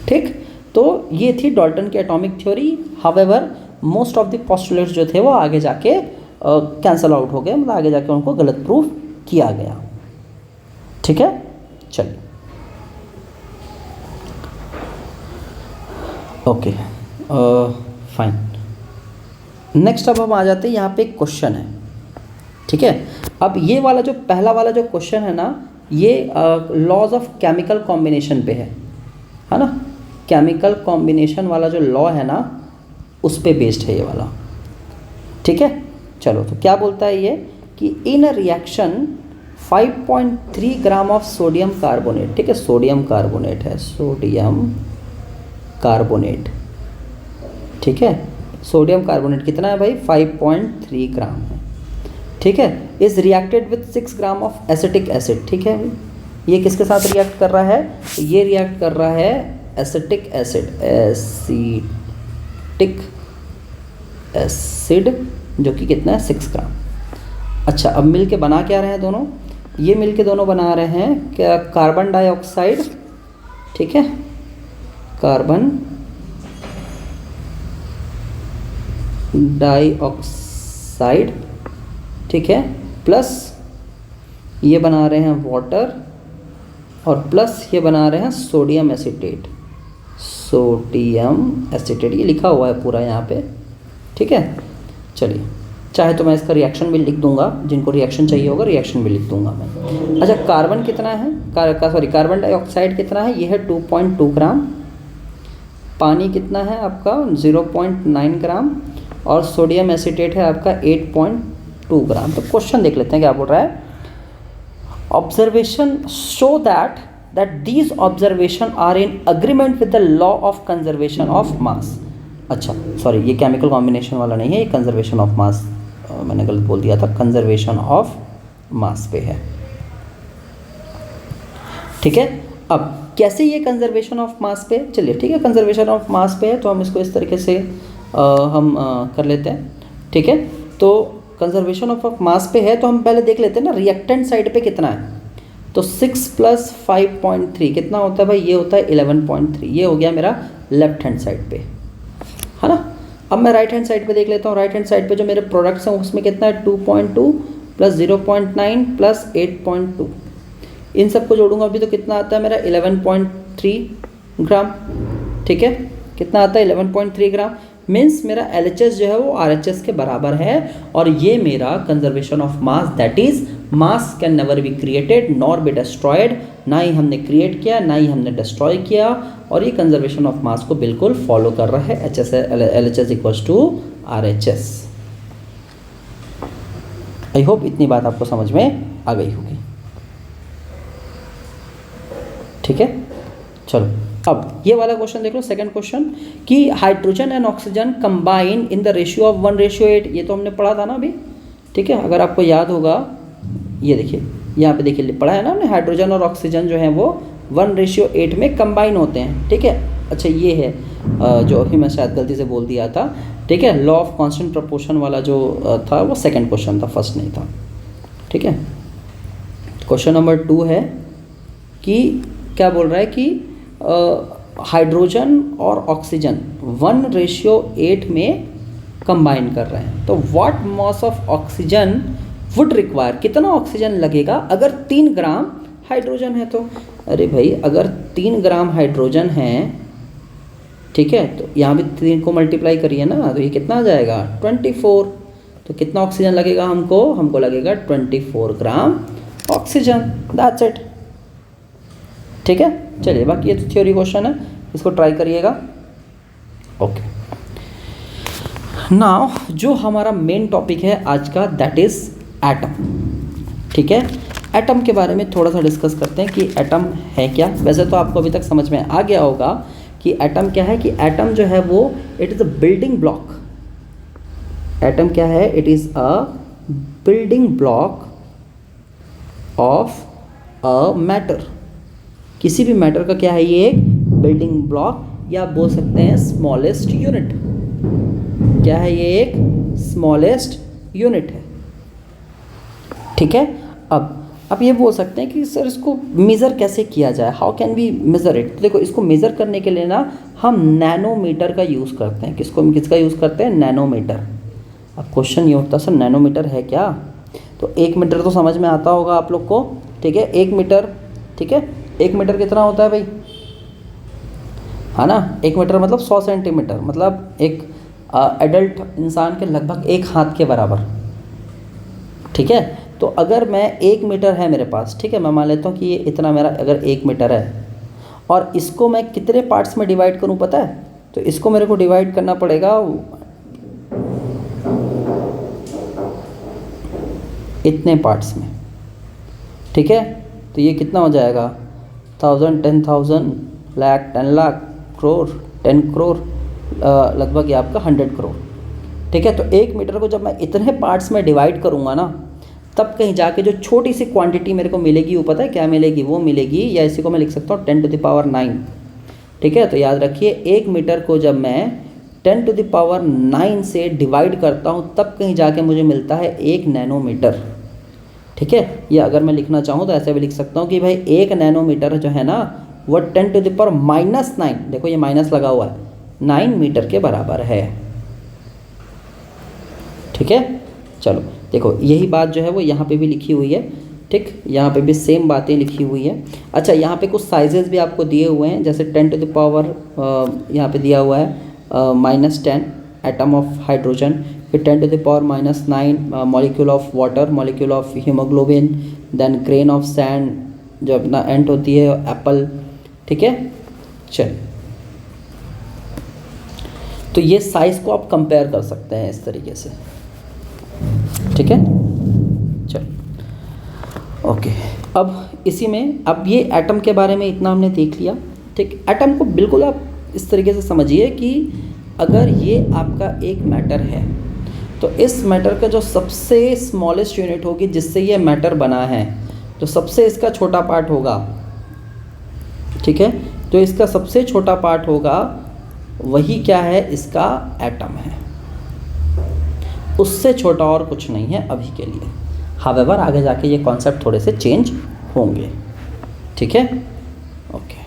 ठीक। तो ये थी डाल्टन की atomic theory. However most of the postulates जो थे वो आगे जाके कैंसल आउट हो गए, मतलब आगे जाके उनको गलत प्रूफ किया गया, ठीक है। चलिए, ओके, फाइन। नेक्स्ट अब हम आ जाते हैं, यहाँ पे एक क्वेश्चन है, ठीक है। अब ये वाला जो पहला वाला जो क्वेश्चन है ना, ये लॉज ऑफ केमिकल कॉम्बिनेशन पे है ना, केमिकल कॉम्बिनेशन वाला जो लॉ है ना उस पे बेस्ड है ये वाला, ठीक है। चलो, तो क्या बोलता है ये कि in a reaction 5.3 gram of sodium carbonate, ठीक है, सोडियम कार्बोनेट है, सोडियम कार्बोनेट, ठीक है। सोडियम कार्बोनेट कितना है भाई? 5.3 ग्राम है, ठीक है। Is reacted with 6 gram of acetic acid, ठीक है। ये किसके साथ रिएक्ट कर रहा है? ये रिएक्ट कर रहा है एसिटिक एसिड, एसिटिक एसिड, जो कि कितना है? 6 ग्राम। अच्छा, अब मिल के बना क्या रहे हैं दोनों? ये मिल के दोनों बना रहे हैं क्या? कार्बन डाइऑक्साइड, ठीक है, कार्बन डाइऑक्साइड, ठीक है, प्लस ये बना रहे हैं वाटर, और प्लस ये बना रहे हैं सोडियम एसीटेट, सोडियम एसीटेट, ये लिखा हुआ है पूरा यहाँ पे, ठीक है। चलिए, चाहे तो मैं इसका रिएक्शन भी लिख दूंगा, जिनको रिएक्शन चाहिए होगा रिएक्शन भी लिख दूंगा मैं। अच्छा, कार्बन कितना है, कार्बन डाइऑक्साइड कितना है, ये है 2.2 ग्राम। पानी कितना है आपका 0.9 ग्राम। और सोडियम एसिटेट है आपका 8.2 ग्राम। तो क्वेश्चन देख लेते हैं क्या बोल रहा है। Observation show that these observation are in agreement with the law of conservation of mass. अच्छा सॉरी, ये केमिकल कॉम्बिनेशन वाला नहीं है, ये कंजर्वेशन ऑफ मास, मैंने गलत बोल दिया था, कंजर्वेशन ऑफ मास पे है। ठीक है, अब कैसे ये कंजर्वेशन ऑफ मास पे, चलिए ठीक है, कंजर्वेशन ऑफ मास पे है तो हम इसको इस तरीके से कर लेते हैं। ठीक है, तो कंजर्वेशन ऑफ मास पे है तो हम पहले देख लेते हैं ना रिएक्टेंट साइड पे कितना है। तो 6 + 5.3 कितना होता है भाई, ये होता है 11.3। ये हो गया मेरा लेफ्ट हैंड साइड पे, है ना। अब मैं राइट हैंड साइड पे देख लेता हूँ। राइट हैंड साइड पे जो मेरे प्रोडक्ट्स हैं उसमें कितना है 2.2 + 0.9 + 8.2। इन सबको जोड़ूंगा अभी तो कितना आता है मेरा 11.3 ग्राम। ठीक है, कितना आता है 11.3 ग्राम। मीन्स मेरा LHS जो है वो RHS के बराबर है। और ये मेरा conservation of mass, that is mass can never be created nor be destroyed. ना ही हमने क्रिएट किया ना ही हमने डिस्ट्रॉय किया, और ये कंजर्वेशन ऑफ मास को बिल्कुल फॉलो कर रहा है। LHS = RHS। आई होप इतनी बात आपको समझ में आ गई होगी। ठीक है, चलो अब ये वाला क्वेश्चन देख लो, सेकंड क्वेश्चन, कि hydrogen and oxygen combine in the ratio of 1:8। ये तो हमने पढ़ा था ना अभी। ठीक है, अगर आपको याद होगा, ये देखिए यहाँ पे देखिए पढ़ा है ना हमने, हाइड्रोजन और ऑक्सीजन जो है वो 1:8 में कंबाइन होते हैं। ठीक है, अच्छा ये है जो अभी मैं शायद गलती से बोल दिया था। ठीक है, लॉ ऑफ कांस्टेंट प्रपोर्शन वाला जो था वो सेकंड क्वेश्चन था, फर्स्ट नहीं था। ठीक है, क्वेश्चन नंबर 2 है कि क्या बोल रहा है कि हाइड्रोजन और ऑक्सीजन 1:8 में कंबाइन कर रहे हैं। तो what mass of oxygen would require, कितना ऑक्सीजन लगेगा अगर 3 ग्राम हाइड्रोजन है तो। अरे भाई अगर 3 ग्राम हाइड्रोजन है, ठीक है, तो यहाँ भी 3 को मल्टीप्लाई करिए ना, तो ये कितना आ जाएगा 24। तो कितना ऑक्सीजन लगेगा हमको लगेगा 24 ग्राम ऑक्सीजन, दैट्स इट। ठीक है, चलिए बाकी ये तो थ्योरी क्वेश्चन है, इसको ट्राई करिएगा। ओके, नाउ जो हमारा मेन टॉपिक है आज का, दैट इज एटम। ठीक है, एटम के बारे में थोड़ा सा डिस्कस करते हैं कि एटम है क्या। वैसे तो आपको अभी तक समझ में आ गया होगा कि एटम क्या है, कि एटम जो है वो it is a building block. Atom क्या है, it is a building block of a matter. किसी भी मैटर का क्या है, ये एक बिल्डिंग ब्लॉक, या आप बोल सकते हैं स्मॉलेस्ट यूनिट। क्या है, ये एक स्मॉलेस्ट यूनिट है। ठीक है, अब ये बोल सकते हैं कि सर इसको मेज़र कैसे किया जाए, how can we measure it. देखो, इसको मेज़र करने के लिए ना हम नैनोमीटर का यूज़ करते हैं। किसका यूज़ करते हैं, नैनोमीटर। अब क्वेश्चन ये उठता सर नैनोमीटर है क्या, तो 1 मीटर तो समझ में आता होगा आप लोग को। ठीक है, 1 मीटर, ठीक है, 1 मीटर कितना होता है भाई, है ना। 1 मीटर मतलब 100 सेंटीमीटर, मतलब एक एडल्ट इंसान के लगभग 1 हाथ के बराबर। ठीक है, तो अगर मैं 1 मीटर है मेरे पास, ठीक है, मैं मान लेता हूँ कि ये इतना मेरा अगर 1 मीटर है, और इसको मैं कितने पार्ट्स में डिवाइड करूँ पता है, तो इसको मेरे को डिवाइड करना पड़ेगा इतने पार्ट्स में। ठीक है, तो ये कितना हो जाएगा 1000, 10,000, लाख, 10 लाख, करोड़, 10 करोड़, लगभग ये आपका 100 करोड़। ठीक है, तो 1 मीटर को जब मैं इतने पार्ट्स में डिवाइड करूँगा ना, तब कहीं जाके जो छोटी सी क्वांटिटी मेरे को मिलेगी वो पता है क्या मिलेगी, वो मिलेगी, या इसी को मैं लिख सकता हूँ 10⁹। ठीक है, तो याद रखिए 1 मीटर को जब मैं 10⁹ से डिवाइड करता हूँ तब कहीं जाके मुझे मिलता है 1 नैनोमीटर। ठीक है, या अगर मैं लिखना चाहूँ तो ऐसे भी लिख सकता हूँ कि भाई 1 नैनोमीटर जो है ना वो 10⁻⁹, देखो ये माइनस लगा हुआ है, 9 मीटर के बराबर है। ठीक है, चलो देखो यही बात जो है वो यहाँ पे भी लिखी हुई है। ठीक, यहाँ पे भी सेम बातें लिखी हुई है। अच्छा, यहाँ पे कुछ साइजेस भी आपको दिए हुए हैं, जैसे 10⁻, यहाँ पे दिया हुआ है -10 atom of hydrogen, 10 to the power -9 molecule of water, molecule of haemoglobin, then grain of sand जो अपना एंट होती है एप्पल, ठीक है। चलिए, तो ये साइज को आप कंपेयर कर सकते हैं इस तरीके से, ठीक है। चलिए, ओके, अब इसी में अब ये एटम के बारे में इतना हमने देख लिया, ठीक। एटम को बिल्कुल आप इस तरीके से समझिए कि अगर ये आपका एक मैटर है तो इस मैटर का जो सबसे स्मॉलेस्ट यूनिट होगी जिससे ये मैटर बना है, तो सबसे इसका छोटा पार्ट होगा, ठीक है, तो इसका सबसे छोटा पार्ट होगा वही क्या है, इसका एटम है। उससे छोटा और कुछ नहीं है अभी के लिए। हावेवर आगे जाके ये कॉन्सेप्ट थोड़े से चेंज होंगे, ठीक है। ओके,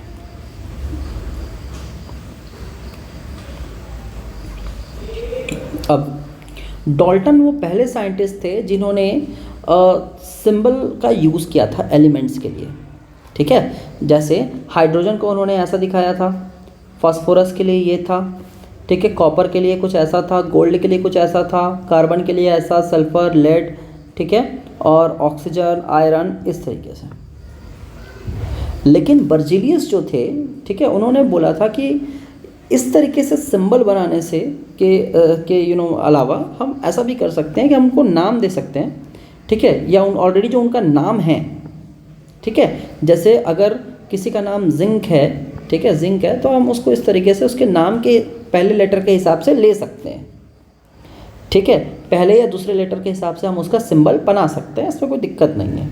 अब डाल्टन वो पहले साइंटिस्ट थे जिन्होंने सिंबल का यूज़ किया था एलिमेंट्स के लिए, ठीक है। जैसे हाइड्रोजन को उन्होंने ऐसा दिखाया था, फास्फोरस के लिए ये था, ठीक है, कॉपर के लिए कुछ ऐसा था, गोल्ड के लिए कुछ ऐसा था, कार्बन के लिए ऐसा, सल्फर, लेड, ठीक है, और ऑक्सीजन, आयरन, इस तरीके से। लेकिन बर्जीलियस जो थे, ठीक है, उन्होंने बोला था कि इस तरीके से सिंबल बनाने से के अलावा हम ऐसा भी कर सकते हैं कि हम उनको नाम दे सकते हैं, ठीक है, या ऑलरेडी जो उनका नाम है, ठीक है, जैसे अगर किसी का नाम जिंक है, ठीक है, जिंक है, तो हम उसको इस तरीके से उसके नाम के पहले लेटर के हिसाब से ले सकते हैं, ठीक है, पहले या दूसरे लेटर के हिसाब से हम उसका सिंबल बना सकते हैं, इसमें कोई दिक्कत नहीं है,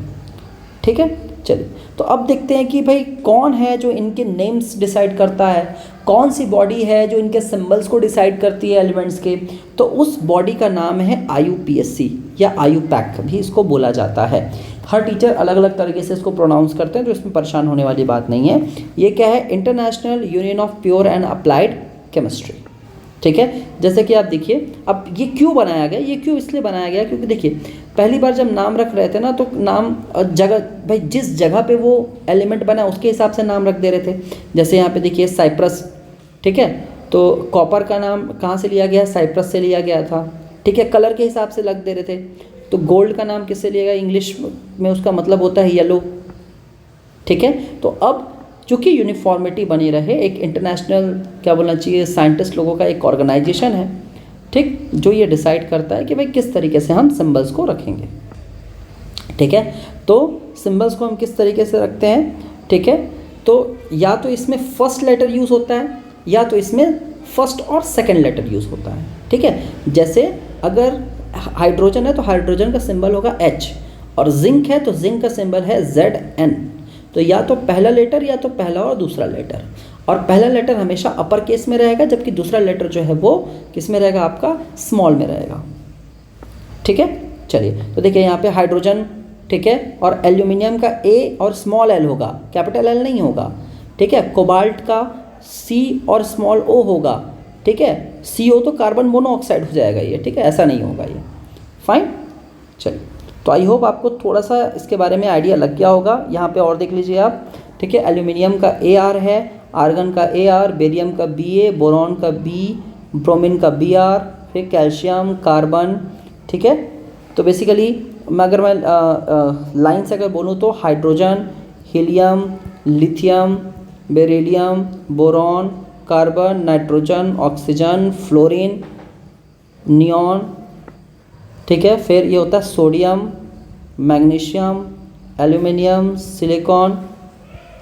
ठीक है। चलिए, तो अब देखते हैं कि भाई कौन है जो इनके नेम्स डिसाइड करता है, कौन सी बॉडी है जो इनके सिंबल्स को डिसाइड करती है एलिमेंट्स के। तो उस बॉडी का नाम है IUPAC या IUPAC भी इसको बोला जाता है। हर टीचर अलग अलग तरीके से इसको प्रोनाउंस करते हैं, तो इसमें परेशान होने वाली बात नहीं है। ये क्या है, international union of pure and applied chemistry, ठीक है। जैसे कि आप देखिए, अब ये क्यों बनाया गया, ये क्यों इसलिए बनाया गया, क्योंकि देखिए पहली बार जब नाम रख रहे थे ना, तो नाम जगह, भाई जिस जगह पे वो एलिमेंट बना उसके हिसाब से नाम रख दे रहे थे। जैसे यहाँ पे देखिए साइप्रस, ठीक है, तो कॉपर का नाम कहाँ से लिया गया, साइप्रस से लिया गया था, ठीक है, कलर के हिसाब से लग दे रहे थे। तो गोल्ड का नाम किससे लिया गया, इंग्लिश में उसका मतलब होता है येलो, ठीक है। तो अब चूँकि यूनिफॉर्मिटी बनी रहे, एक इंटरनेशनल क्या बोलना चाहिए, साइंटिस्ट लोगों का एक ऑर्गेनाइजेशन है, ठीक, जो ये डिसाइड करता है कि भाई किस तरीके से हम सिंबल्स को रखेंगे, ठीक है। तो सिंबल्स को हम किस तरीके से रखते हैं, ठीक है, तो या तो इसमें फर्स्ट लेटर यूज़ होता है या तो इसमें फर्स्ट और सेकंड लेटर यूज़ होता है, ठीक है। जैसे अगर हाइड्रोजन है तो हाइड्रोजन का सिंबल होगा H, और जिंक है तो जिंक का सिंबल है ZN। तो या तो पहला लेटर या तो पहला और दूसरा लेटर, और पहला लेटर हमेशा अपर केस में रहेगा, जबकि दूसरा लेटर जो है वो किस में रहेगा, आपका स्मॉल में रहेगा, ठीक है। चलिए, तो देखिए यहाँ पे हाइड्रोजन, ठीक है, और एल्यूमिनियम का A और स्मॉल l होगा, कैपिटल L नहीं होगा, ठीक है। कोबाल्ट का C और स्मॉल O होगा, ठीक है। CO तो कार्बन मोनोऑक्साइड हो जाएगा ये, ठीक है, ऐसा नहीं होगा ये, फाइन। चलिए, तो आई होप आपको थोड़ा सा इसके बारे में आइडिया लग गया होगा। यहाँ पे और देख लीजिए आप, ठीक है, एल्यूमिनियम का AR है, आर्गन का AR, बेरियम का BA, बोरॉन का B, ब्रोमीन का BR, फिर कैल्शियम, कार्बन, ठीक है। तो बेसिकली अगर मैं लाइन से अगर बोलूँ तो hydrogen, helium, lithium, beryllium, boron, carbon, nitrogen, oxygen, fluorine, neon, ठीक है। फिर ये होता है सोडियम, मैग्नीशियम, एल्यूमिनियम, सिलिकॉन,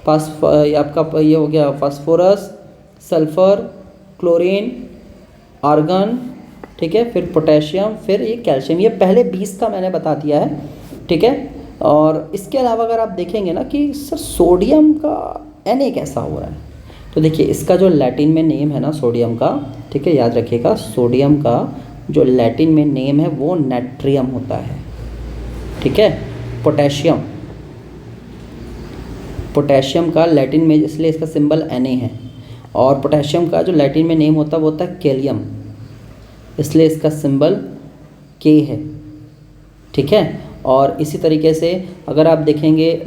आपका ये हो गया फास्फोरस, सल्फर, क्लोरीन, आर्गन, ठीक है, फिर पोटेशियम, फिर ये कैल्शियम। ये पहले 20 का मैंने बता दिया है, ठीक है। और इसके अलावा अगर आप देखेंगे ना कि सर सोडियम का Na कैसा हो रहा है, तो देखिए इसका जो लैटिन में नेम है ना सोडियम का, ठीक है, याद रखिएगा, सोडियम का जो लैटिन में नेम है वो नाइट्रियम होता है, ठीक है। पोटेशियम, पोटेशियम का लैटिन में, इसलिए इसका सिंबल Na है, और पोटेशियम का जो लैटिन में नेम होता है वो होता है कैलियम, इसलिए इसका सिंबल K है, ठीक है। और इसी तरीके से अगर आप देखेंगे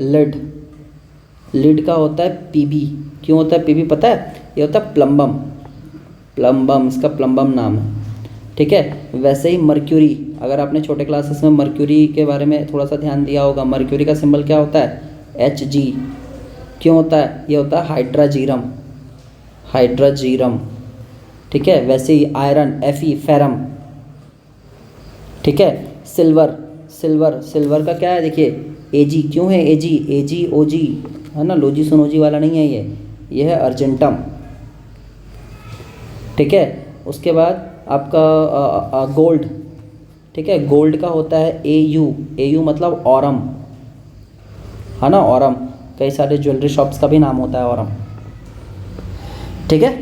लिड का होता है Pb, क्यों होता है Pb पता है, ये होता है प्लम्बम, इसका प्लम्बम नाम है, ठीक है। वैसे ही मर्क्यूरी, अगर आपने छोटे क्लासेस में मर्क्यूरी के बारे में थोड़ा सा ध्यान दिया होगा, मर्क्यूरी का सिंबल क्या होता है? Hg। क्यों होता है? ये होता है हाइड्राजीरम, हाइड्राजीरम, ठीक है। वैसे ही आयरन, Fe, फेरम, ठीक है। सिल्वर, सिल्वर, सिल्वर का क्या है देखिए, Ag। क्यों है Ag? Ag Og है ना, लोजी सोनोजी वाला नहीं है ये है अर्जेंटम, ठीक है। उसके बाद आपका गोल्ड, ठीक है। गोल्ड का होता है Au मतलब औरम, है ना, औरम। कई सारे ज्वेलरी शॉप्स का भी नाम होता है औरम, ठीक है।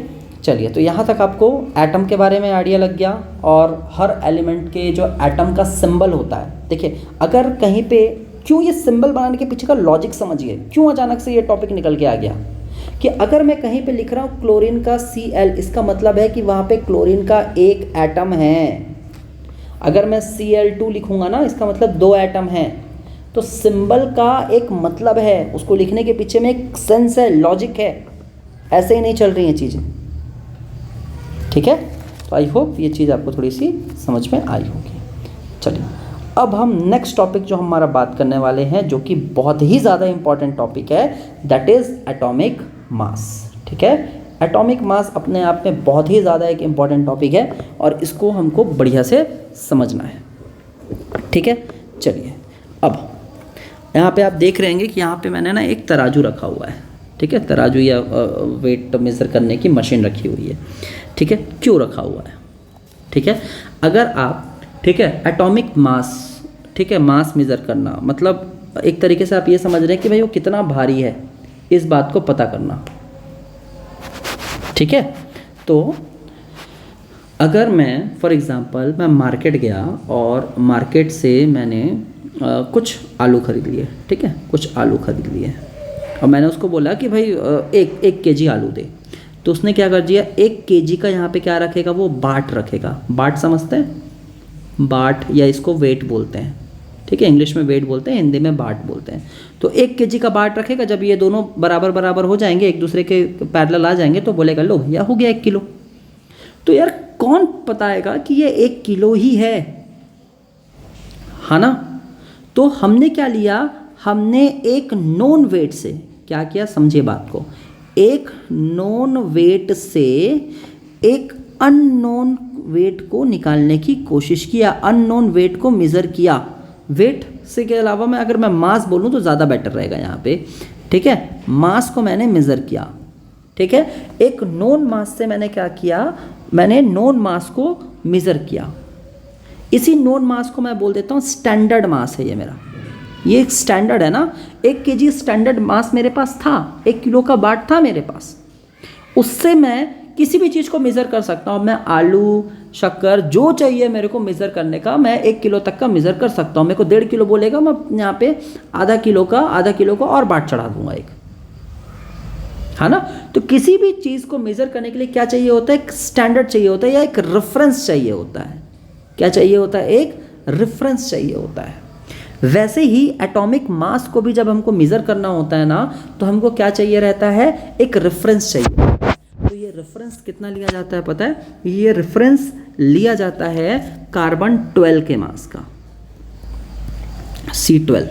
चलिए, तो यहाँ तक आपको एटम के बारे में आइडिया लग गया और हर एलिमेंट के जो एटम का सिंबल होता है। देखिए, अगर कहीं पे, क्यों ये सिंबल बनाने के पीछे का लॉजिक समझिए, क्यों अचानक से ये टॉपिक निकल के आ गया कि अगर मैं कहीं पे लिख रहा हूँ क्लोरीन का Cl, इसका मतलब है कि वहाँ पे क्लोरीन का एक एटम है। अगर मैं Cl2 लिखूँगा ना, इसका मतलब 2 एटम हैं। तो सिंबल का एक मतलब है, उसको लिखने के पीछे में एक सेंस है, लॉजिक है, ऐसे ही नहीं चल रही हैं चीज़ें, ठीक है। तो आई होप ये चीज़ आपको थोड़ी सी समझ में आई होगी। चलिए, अब हम नेक्स्ट टॉपिक जो हमारा बात करने वाले हैं, जो कि बहुत ही ज़्यादा इंपॉर्टेंट टॉपिक है, दैट इज़ एटॉमिक मास, ठीक है। एटॉमिक मास अपने आप में बहुत ही ज़्यादा एक इम्पॉर्टेंट टॉपिक है और इसको हमको बढ़िया से समझना है, ठीक है। चलिए, अब यहाँ पे आप देख रहे हैं कि यहाँ पे मैंने ना एक तराजू रखा हुआ है, ठीक है। तराजू या वेट मेज़र करने की मशीन रखी हुई है, ठीक है। क्यों रखा हुआ है, ठीक है। अगर आप, ठीक है, एटॉमिक मास, ठीक है, मास मेज़र करना मतलब एक तरीके से आप ये समझ रहे हैं कि भाई वो कितना भारी है, इस बात को पता करना, ठीक है। तो अगर मैं फॉर एग्ज़ाम्पल मैं मार्केट गया और मार्केट से मैंने कुछ आलू ख़रीद लिए, ठीक है, कुछ आलू ख़रीद लिए और मैंने उसको बोला कि भाई एक केजी आलू दे। तो उसने क्या कर दिया, 1 केजी का यहाँ पे क्या रखेगा, वो बाट रखेगा। बाट समझते हैं? बाट, या इसको वेट बोलते हैं, ठीक है। इंग्लिश में वेट बोलते हैं, हिंदी में बाट बोलते हैं। तो 1 केजी का बाट रखेगा। जब ये दोनों बराबर बराबर हो जाएंगे, एक दूसरे के पैरेलल आ जाएंगे, तो बोलेगा लो या हो गया 1 किलो। तो यार कौन बताएगा कि ये 1 किलो ही है ना। तो हमने क्या लिया, हमने एक नोन वेट से क्या किया, समझिए बात को, एक नोन वेट से एक अननोन वेट को निकालने की कोशिश किया, अननोन वेट को मेज़र किया। वेट से के अलावा मैं अगर मैं मास बोलूँ तो ज़्यादा बेटर रहेगा यहाँ पे, ठीक है। मास को मैंने मेज़र किया, ठीक है। एक नोन मास से मैंने क्या किया, मैंने नोन मास को मेज़र किया। इसी नोन मास को मैं बोल देता हूँ स्टैंडर्ड मास है ये मेरा, ये एक स्टैंडर्ड है ना। 1 केजी स्टैंडर्ड मास मेरे पास था, 1 किलो का बाट था मेरे पास, उससे मैं किसी भी चीज़ को मेज़र कर सकता हूँ। मैं आलू, शक्कर, जो चाहिए मेरे को मेज़र करने का, मैं 1 किलो तक का मेज़र कर सकता हूँ। मेरे को 1.5 किलो बोलेगा, मैं यहाँ पे आधा किलो का और बाट चढ़ा दूंगा एक, है ना। तो किसी भी चीज़ को मेज़र करने के लिए क्या चाहिए होता है, एक स्टैंडर्ड चाहिए होता है या एक रेफरेंस चाहिए होता है। क्या चाहिए होता है, एक रेफरेंस चाहिए होता है। वैसे ही एटॉमिक मास को भी जब हमको मेज़र करना होता है ना, तो हमको क्या चाहिए रहता है, एक रेफरेंस चाहिए। तो ये रेफरेंस कितना लिया जाता है पता है, ये रेफरेंस लिया जाता है कार्बन 12 के मास का, C12,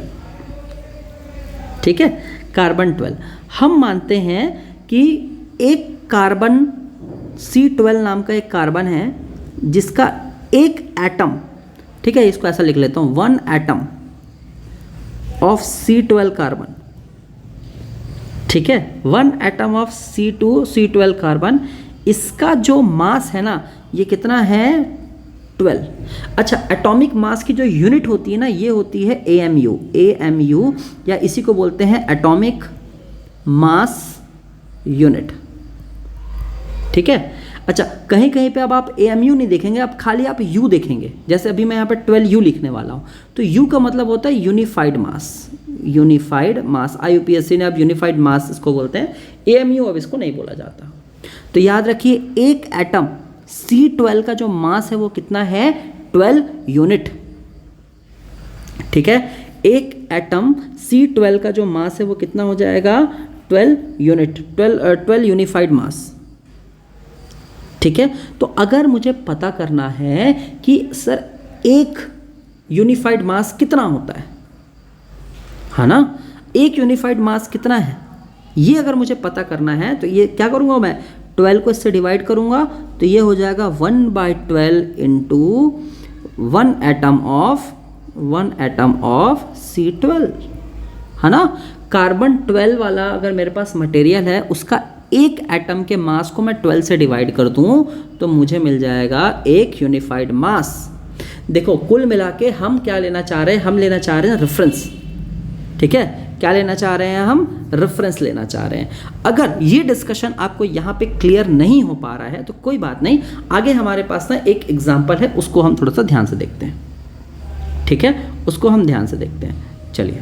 ठीक है। कार्बन 12 हम मानते हैं कि एक कार्बन C12 नाम का एक कार्बन है जिसका एक एटम, ठीक है, इसको ऐसा लिख लेता हूँ, 1 एटम ऑफ C12 कार्बन, ठीक है, 1 एटम ऑफ C12 कार्बन, इसका जो मास है ना, ये कितना है, 12। अच्छा, एटॉमिक मास की जो यूनिट होती है ना, ये होती है AMU, या इसी को बोलते हैं एटॉमिक मास यूनिट, ठीक है। अच्छा, कहीं कहीं पे अब आप AMU नहीं देखेंगे, अब खाली आप U देखेंगे। जैसे अभी मैं यहाँ पे 12U लिखने वाला हूँ, तो U का मतलब होता है यूनिफाइड मास, यूनिफाइड मास। IUPAC ने अब यूनिफाइड मास इसको बोलते हैं, AMU अब इसको नहीं बोला जाता। तो याद रखिए, एक एटम C12 का जो मास है वो कितना है, 12 यूनिट, ठीक है। एक एटम C12 का जो मास है वो कितना हो जाएगा, 12 यूनिट, 12 यूनिफाइड मास, ठीक है। तो अगर मुझे पता करना है कि सर एक यूनिफाइड मास कितना होता है ना, एक यूनिफाइड मास कितना है, ये अगर मुझे पता करना है तो ये क्या करूँगा मैं, 12 को इससे डिवाइड करूँगा तो ये हो जाएगा 1/12 इंटू 1 एटम ऑफ C12, है ना। कार्बन 12 वाला अगर मेरे पास मटेरियल है, उसका एक एटम के मास को मैं 12 से डिवाइड कर दूं तो मुझे मिल जाएगा एक यूनिफाइड मास। देखो कुल मिला के हम क्या लेना चाह रहे हैं, हम लेना चाह रहे हैं रेफरेंस, ठीक है। क्या लेना चाह रहे हैं हम, रेफरेंस लेना चाह रहे हैं। अगर ये डिस्कशन आपको यहाँ पे क्लियर नहीं हो पा रहा है तो कोई बात नहीं, आगे हमारे पास ना एक एग्जाम्पल है, उसको हम थोड़ा सा ध्यान से देखते हैं, ठीक है, उसको हम ध्यान से देखते हैं। चलिए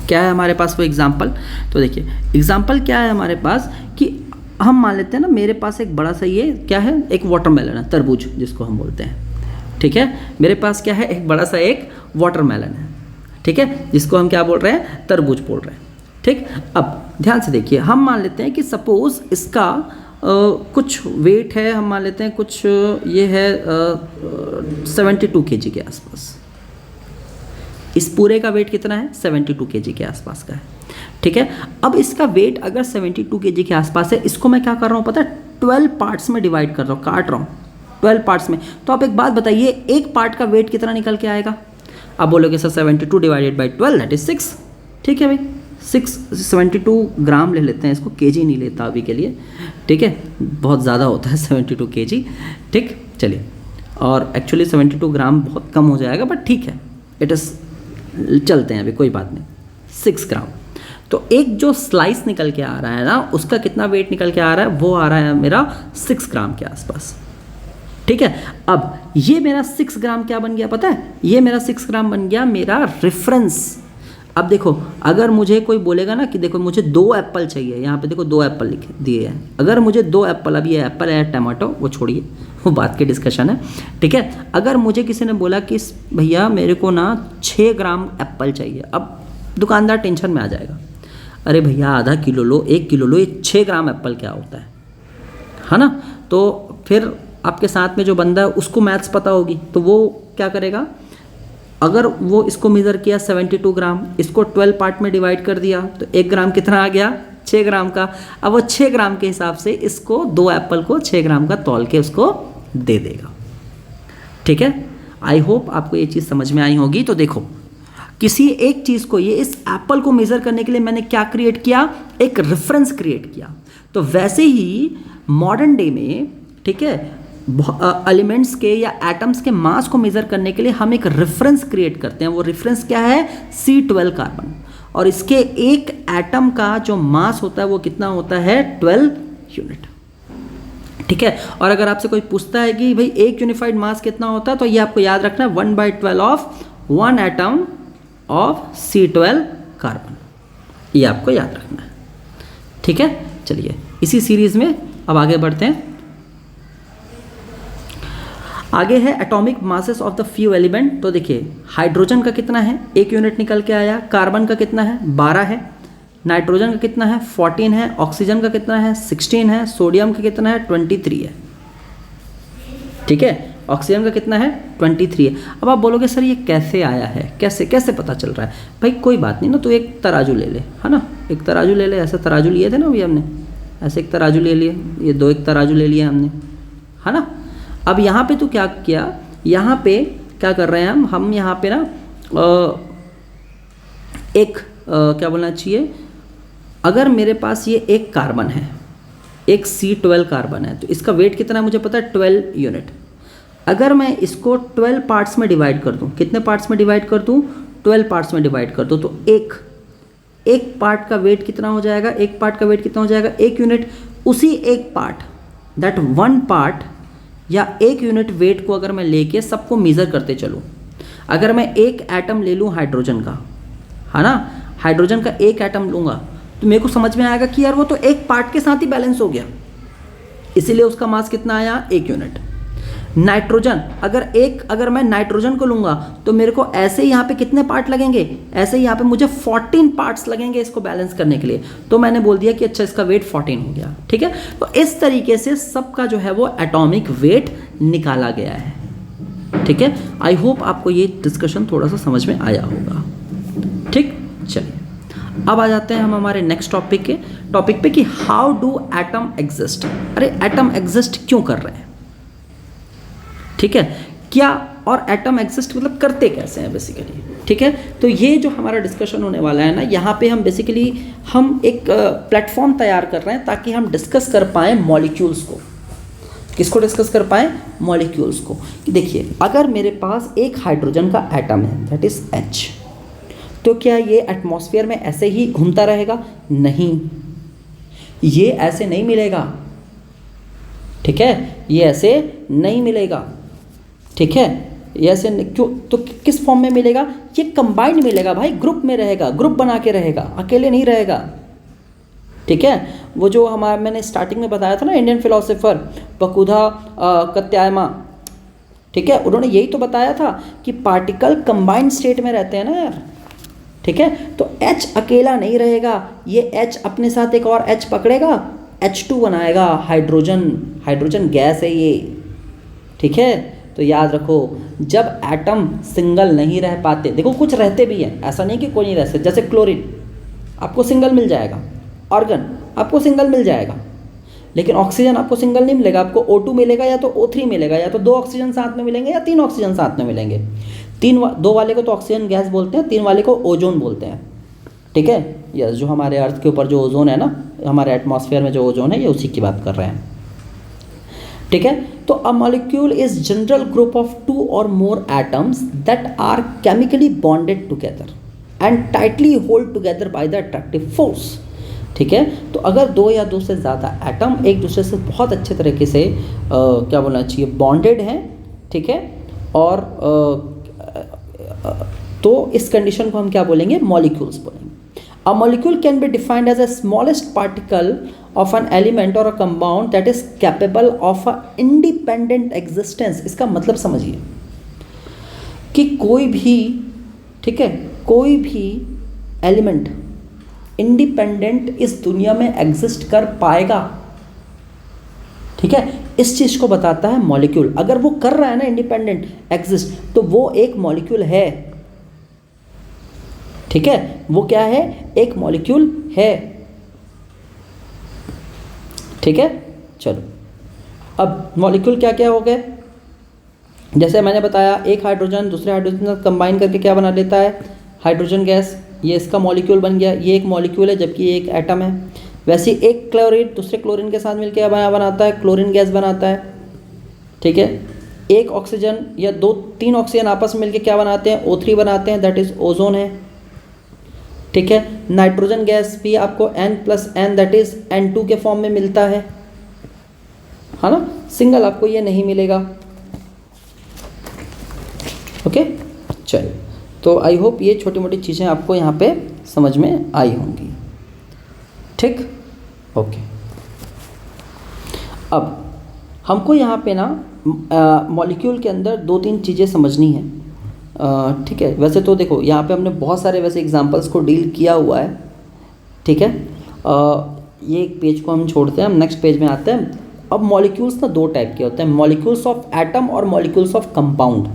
क्या है हमारे पास वो एग्जाम्पल, तो देखिए एग्जाम्पल क्या है हमारे पास कि हम मान लेते हैं ना, मेरे पास एक बड़ा सा ये क्या है, एक वाटरमेलन है, तरबूज जिसको हम बोलते हैं, ठीक है। मेरे पास क्या है, एक बड़ा सा एक वाटरमेलन है, ठीक है, जिसको हम क्या बोल रहे हैं, तरबूज बोल रहे हैं, ठीक। अब ध्यान से देखिए, हम मान लेते हैं कि सपोज इसका कुछ वेट है, हम मान लेते हैं कुछ ये है 72 kg के आसपास। इस पूरे का वेट कितना है, 72 kg के आसपास का है, ठीक है। अब इसका वेट अगर 72 kg के आसपास है, इसको मैं क्या कर रहा हूँ पता है, 12 पार्ट्स में डिवाइड कर रहा हूँ, काट रहा हूँ 12 पार्ट्स में। तो आप एक बात बताइए, एक पार्ट का वेट कितना निकल के आएगा। आप बोलोगे sir 72 divided by 12 that is 6, ठीक है भाई, 72 ग्राम ले लेते हैं इसको, केजी नहीं लेता अभी के लिए, ठीक है, बहुत ज़्यादा होता है 72 kg, ठीक। चलिए, और एक्चुअली 72 ग्राम बहुत कम हो जाएगा, बट ठीक है, इट इज़, चलते हैं अभी, कोई बात नहीं, 6 ग्राम। तो एक जो स्लाइस निकल के आ रहा है ना, उसका कितना वेट निकल के आ रहा है, वो आ रहा है मेरा 6 ग्राम के आसपास, ठीक है। अब ये मेरा 6 ग्राम क्या बन गया पता है, ये मेरा 6 ग्राम बन गया मेरा रेफरेंस। अब देखो, अगर मुझे कोई बोलेगा ना कि देखो मुझे 2 एप्पल चाहिए, यहाँ पे देखो 2 एप्पल लिखे दिए हैं, अगर मुझे 2 एप्पल, अब ये एप्पल है टमाटो, वो छोड़िए, वो बात की डिस्कशन है, ठीक है। अगर मुझे किसी ने बोला कि भैया मेरे को ना 6 ग्राम एप्पल चाहिए, अब दुकानदार टेंशन में आ जाएगा, अरे भैया आधा किलो लो, 1 किलो लो, ये 6 ग्राम एप्पल क्या होता है ना। तो फिर आपके साथ में जो बंदा है उसको मैथ्स पता होगी, तो वो क्या करेगा, अगर वो इसको मेज़र किया 72 ग्राम, इसको 12 पार्ट में डिवाइड कर दिया, तो 1 ग्राम कितना आ गया, 6 ग्राम का। अब वो 6 ग्राम के हिसाब से इसको 2 एप्पल को 6 ग्राम का तौल के उसको दे देगा, ठीक है। आई होप आपको ये चीज़ समझ में आई होगी। तो देखो, किसी एक चीज़ को, ये इस एप्पल को मेज़र करने के लिए मैंने क्या क्रिएट किया, एक रेफरेंस क्रिएट किया। तो वैसे ही मॉडर्न डे में, ठीक है, एलिमेंट्स के या एटम्स के मास को मेज़र करने के लिए हम एक रेफरेंस क्रिएट करते हैं। वो रेफरेंस क्या है, C12 कार्बन, और इसके एक एटम का जो मास होता है वो कितना होता है, 12 यूनिट, ठीक है। और अगर आपसे कोई पूछता है कि भाई एक यूनिफाइड मास कितना होता है, तो ये आपको याद रखना है 1/12 of 1 atom of C12 carbon, ये आपको याद रखना है, ठीक है। चलिए इसी सीरीज़ में अब आगे बढ़ते हैं। आगे है atomic masses of the few element. तो देखिए, हाइड्रोजन का कितना है, 1 यूनिट निकल के आया, कार्बन का कितना है, 12 है, नाइट्रोजन का कितना है, 14 है, ऑक्सीजन का कितना है, 16 है, सोडियम का कितना है, 23 है, ठीक है। ऑक्सीजन का कितना है, 23 है। अब आप बोलोगे सर ये कैसे आया है, कैसे कैसे पता चल रहा है। भाई कोई बात नहीं ना, तो एक तराजू ले ले, है ना, एक तराजू ले ले, ऐसे तराजू लिए थे ना अभी हमने, ऐसे एक तराजू ले लिए, ये 2 एक तराजू ले लिए हमने, है ना। अब यहाँ पे तो क्या किया, यहाँ पे क्या कर रहे हैं हम यहाँ पे ना क्या बोलना चाहिए, अगर मेरे पास ये एक कार्बन है, एक C12 कार्बन है, तो इसका वेट कितना है मुझे पता है, 12 यूनिट। अगर मैं इसको 12 पार्ट्स में डिवाइड कर दूँ, कितने पार्ट्स में डिवाइड कर दूँ, 12 पार्ट्स में डिवाइड कर दूँ, तो एक पार्ट का वेट कितना हो जाएगा, एक पार्ट का वेट कितना हो जाएगा, 1 यूनिट। उसी एक पार्ट, दैट 1 पार्ट या 1 यूनिट वेट को अगर मैं लेके सबको मेज़र करते चलूँ, अगर मैं एक एटम ले लूँ हाइड्रोजन का, है ना, हाइड्रोजन का एक एटम लूँगा, तो मेरे को समझ में आएगा कि यार वो तो एक पार्ट के साथ ही बैलेंस हो गया, इसीलिए उसका मास कितना आया, 1 यूनिट। नाइट्रोजन, अगर मैं नाइट्रोजन को लूँगा तो मेरे को ऐसे ही यहाँ पे कितने पार्ट लगेंगे, ऐसे ही यहाँ पे मुझे 14 पार्ट्स लगेंगे इसको बैलेंस करने के लिए। तो मैंने बोल दिया कि अच्छा इसका वेट 14 हो गया, ठीक है। तो इस तरीके से सबका जो है वो एटॉमिक वेट निकाला गया है, ठीक है। आई होप आपको ये डिस्कशन थोड़ा सा समझ में आया होगा, ठीक। चलिए अब आ जाते हैं हम हमारे नेक्स्ट टॉपिक पे कि हाउ डू एटम एग्जिस्ट। अरे एटम एग्जिस्ट क्यों कर रहे हैं, ठीक है, क्या और एटम एग्जिस्ट मतलब करते कैसे हैं बेसिकली, ठीक है। तो ये जो हमारा डिस्कशन होने वाला है ना, यहाँ पे हम बेसिकली हम एक प्लेटफॉर्म तैयार कर रहे हैं ताकि हम डिस्कस कर पाएँ मॉलिक्यूल्स को। किसको डिस्कस कर पाएँ? मॉलिक्यूल्स को। देखिए अगर मेरे पास एक हाइड्रोजन का एटम है दैट इज़ H, तो क्या ये एटमॉस्फेयर में ऐसे ही घूमता रहेगा? नहीं, ये ऐसे नहीं मिलेगा, ठीक है, ये ऐसे नहीं मिलेगा, ठीक है। ये ऐसे क्यों? तो किस फॉर्म में मिलेगा? ये कंबाइंड मिलेगा भाई, ग्रुप में रहेगा, ग्रुप बना के रहेगा, अकेले नहीं रहेगा, ठीक है। वो जो मैंने स्टार्टिंग में बताया था ना, इंडियन फिलोसोफर वकुधा कत्यायमा, ठीक है, उन्होंने यही तो बताया था कि पार्टिकल कंबाइंड स्टेट में रहते हैं ना यार, ठीक है। तो H अकेला नहीं रहेगा, ये H अपने साथ एक और H पकड़ेगा, H2 बनाएगा, हाइड्रोजन गैस है ये, ठीक है। तो याद रखो जब एटम सिंगल नहीं रह पाते, देखो कुछ रहते भी हैं, ऐसा नहीं कि कोई नहीं रह सकते, जैसे क्लोरीन आपको सिंगल मिल जाएगा, आर्गन आपको सिंगल मिल जाएगा, लेकिन ऑक्सीजन आपको सिंगल नहीं मिलेगा, आपको O2 मिलेगा या तो O3 मिलेगा, या तो 2 ऑक्सीजन साथ में मिलेंगे या 3 ऑक्सीजन साथ में मिलेंगे। 2 वाले को तो ऑक्सीजन गैस बोलते हैं, 3 वाले को ओजोन बोलते हैं, ठीक है। यस, जो हमारे अर्थ के ऊपर जो ओजोन है ना, हमारे एटमॉस्फेयर में जो ओजोन है, ये उसी की बात कर रहे हैं, ठीक है। तो a molecule is general group of 2 और more atoms that are chemically bonded together and tightly hold together by the attractive force, ठीक है। तो अगर 2 या 2 से ज़्यादा एटम एक दूसरे से बहुत अच्छे तरीके से क्या बोलना चाहिए, बॉन्डेड हैं, ठीक है, और तो इस कंडीशन को हम क्या बोलेंगे? मॉलिक्यूल्स बोलेंगे। A molecule can be defined as a smallest particle of an element और a compound that is capable of a independent existence. इसका मतलब समझिए कि कोई भी, ठीक है, कोई भी एलिमेंट इंडिपेंडेंट इस दुनिया में एग्जिस्ट कर पाएगा, ठीक है। इस चीज़ को बताता है मॉलिक्यूल। अगर वो कर रहा है ना इंडिपेंडेंट एग्जिस्ट, तो वो एक मॉलिक्यूल है, ठीक है, वो क्या है? एक मॉलिक्यूल है, ठीक है। चलो अब मॉलिक्यूल क्या क्या हो गए, जैसे मैंने बताया एक हाइड्रोजन दूसरे हाइड्रोजन से कंबाइन करके क्या बना लेता है? हाइड्रोजन गैस, ये इसका मॉलिक्यूल बन गया, ये एक मॉलिक्यूल है जबकि ये एक एटम है। वैसे एक क्लोरीन दूसरे क्लोरीन के साथ मिलकर बनाता है, क्लोरीन गैस बनाता है, ठीक है। एक ऑक्सीजन या 2-3 ऑक्सीजन आपस में मिलकर क्या बनाते हैं? O3 बनाते हैं, दैट इज ओजोन है, ठीक है। नाइट्रोजन गैस भी आपको N+N दैट इज N2 के फॉर्म में मिलता है ना, सिंगल आपको ये नहीं मिलेगा, ओके। चलिए, तो आई होप ये छोटी मोटी चीज़ें आपको यहाँ पे समझ में आई होंगी, ठीक, ओके। अब हमको यहाँ पे ना मॉलिक्यूल के अंदर 2-3 चीज़ें समझनी है, ठीक है। वैसे तो देखो यहाँ पे हमने बहुत सारे वैसे एग्जांपल्स को डील किया हुआ है, ठीक है। ये एक पेज को हम छोड़ते हैं, हम नेक्स्ट पेज में आते हैं। अब मॉलिक्यूल्स ना 2 टाइप के होते हैं, मॉलिक्यूल्स ऑफ एटम और मॉलिक्यूल्स ऑफ कंपाउंड,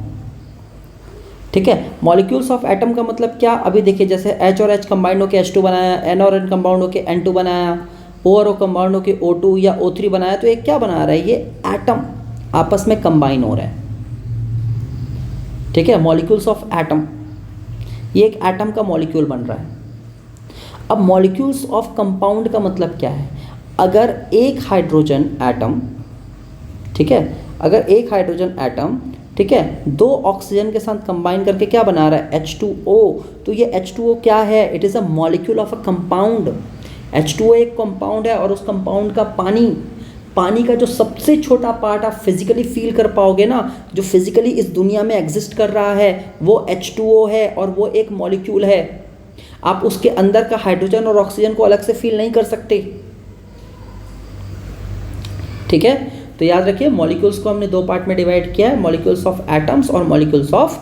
ठीक है। मॉलिक्यूल्स ऑफ एटम का मतलब क्या? अभी देखिए जैसे H और H कंबाइंड होकर H2 बनाया, N और N कंपाउंड होकर N2 बनाया, O और O कंपाउंड होकर O2 या O3 बनाया, तो ये क्या बना रहा है? ये एटम आपस में कंबाइन हो रहे हैं, ठीक है। मॉलिक्यूल्स ऑफ एटम, ये एक एटम का मॉलिक्यूल बन रहा है। अब मॉलिक्यूल्स ऑफ कंपाउंड का मतलब क्या है? अगर एक हाइड्रोजन एटम, ठीक है, अगर एक हाइड्रोजन एटम, ठीक है, 2 ऑक्सीजन के साथ कंबाइन करके क्या बना रहा है? H2O। तो ये H2O क्या है? It is a molecule of a compound. H2O एक कंपाउंड है और उस कंपाउंड का पानी का जो सबसे छोटा पार्ट आप फिजिकली फील कर पाओगे ना, जो फिजिकली इस दुनिया में एग्जिस्ट कर रहा है, वो H2O है और वो एक मॉलिक्यूल है। आप उसके अंदर का हाइड्रोजन और ऑक्सीजन को अलग से फील नहीं कर सकते, ठीक है। तो याद रखिए मॉलिक्यूल्स को हमने दो पार्ट में डिवाइड किया है, मॉलिक्यूल्स ऑफ एटम्स और मॉलिक्यूल्स ऑफ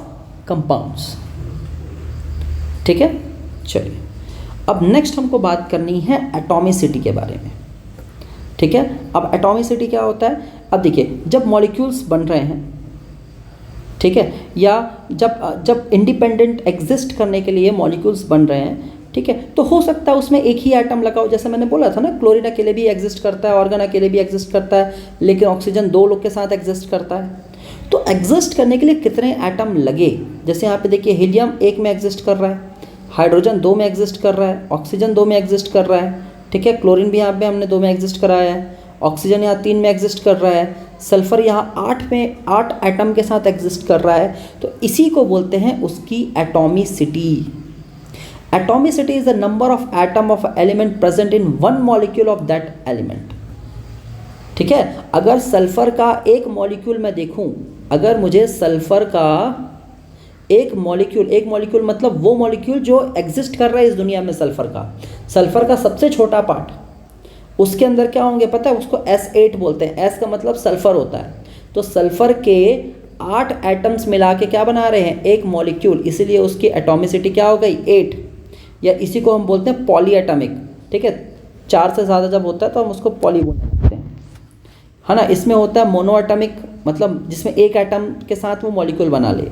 कंपाउंड्स। ठीक है, चलिए अब नेक्स्ट हमको बात करनी है एटॉमिसिटी के बारे में। ठीक है, अब एटॉमिसिटी क्या होता है? अब देखिए जब मॉलिक्यूल्स बन रहे हैं, ठीक है, या जब इंडिपेंडेंट एग्जिस्ट करने के लिए मॉलिक्यूल्स बन रहे हैं, ठीक है, तो हो सकता है उसमें एक ही एटम लगा हो। जैसे मैंने बोला था ना, क्लोरीन अकेले भी एग्जिस्ट करता है, ऑर्गन अकेले भी एग्जिस्ट करता है, लेकिन ऑक्सीजन दो लोग के साथ एग्जिस्ट करता है। तो एग्जिस्ट करने के लिए कितने एटम लगे? जैसे यहाँ पे देखिए हीलियम एक में एग्जिस्ट कर रहा है, हाइड्रोजन दो में एग्जिस्ट कर रहा है, ऑक्सीजन दो में एग्जिस्ट कर रहा है, ठीक है, क्लोरीन भी यहाँ पे हमने दो में एग्जिस्ट कराया है, ऑक्सीजन यहाँ 3 में एग्जिस्ट कर रहा है, सल्फर यहाँ 8 एटम के साथ एग्जिस्ट कर रहा है। तो इसी को बोलते हैं उसकी atomicity. Atomicity is the number of atom of element present in one molecule of that element. ठीक है, अगर सल्फर का एक मॉलिक्यूल मैं देखूं, अगर मुझे सल्फर का एक मॉलिक्यूल मतलब वो मॉलिक्यूल जो एग्जिस्ट कर रहा है इस दुनिया में, सल्फर का सबसे छोटा पार्ट, उसके अंदर क्या होंगे पता है? उसको S8 बोलते हैं। S का मतलब सल्फर होता है। तो सल्फर के 8 एटम्स मिला के क्या बना रहे हैं? एक मॉलिक्यूल, इसीलिए उसकी एटॉमिसिटी क्या हो गई? 8, या इसी को हम बोलते हैं पॉली एटॉमिक। ठीक है, 4 से ज़्यादा जब होता है तो हम उसको पॉली बोलते हैं, है ना। इसमें होता है मोनो एटॉमिक, मतलब जिसमें एक एटम के साथ वो मॉलिक्यूल बना ले,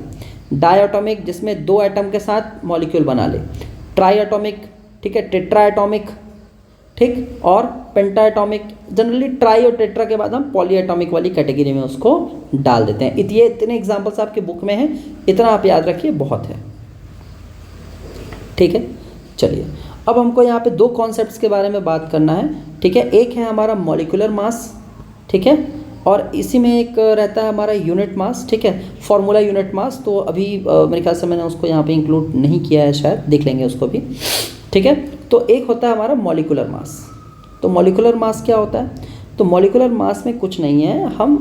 डाई एटॉमिक जिसमें 2 एटम के साथ मॉलिक्यूल बना ले, ट्राई एटॉमिक, ठीक है, टेट्रा एटॉमिक, ठीक, और पेंटा एटॉमिक। जनरली ट्राई और टेट्रा के बाद हम पॉली एटॉमिक वाली कैटेगरी में उसको डाल देते हैं। ये इतने एग्जाम्पल्स आपके बुक में हैं, इतना आप याद रखिए, बहुत है। ठीक है, चलिए अब हमको यहाँ पे 2 कॉन्सेप्ट्स के बारे में बात करना है। ठीक है, एक है हमारा मॉलिक्यूलर मास, ठीक है, और इसी में एक रहता है हमारा यूनिट मास। ठीक है, फॉर्मूला यूनिट मास, तो अभी मेरे ख्याल से मैंने उसको यहाँ पे इंक्लूड नहीं किया है, शायद देख लेंगे उसको भी। ठीक है, तो एक होता है हमारा मॉलिक्यूलर मास। तो मॉलिक्यूलर मास क्या होता है? तो मॉलिक्यूलर मास में कुछ नहीं है, हम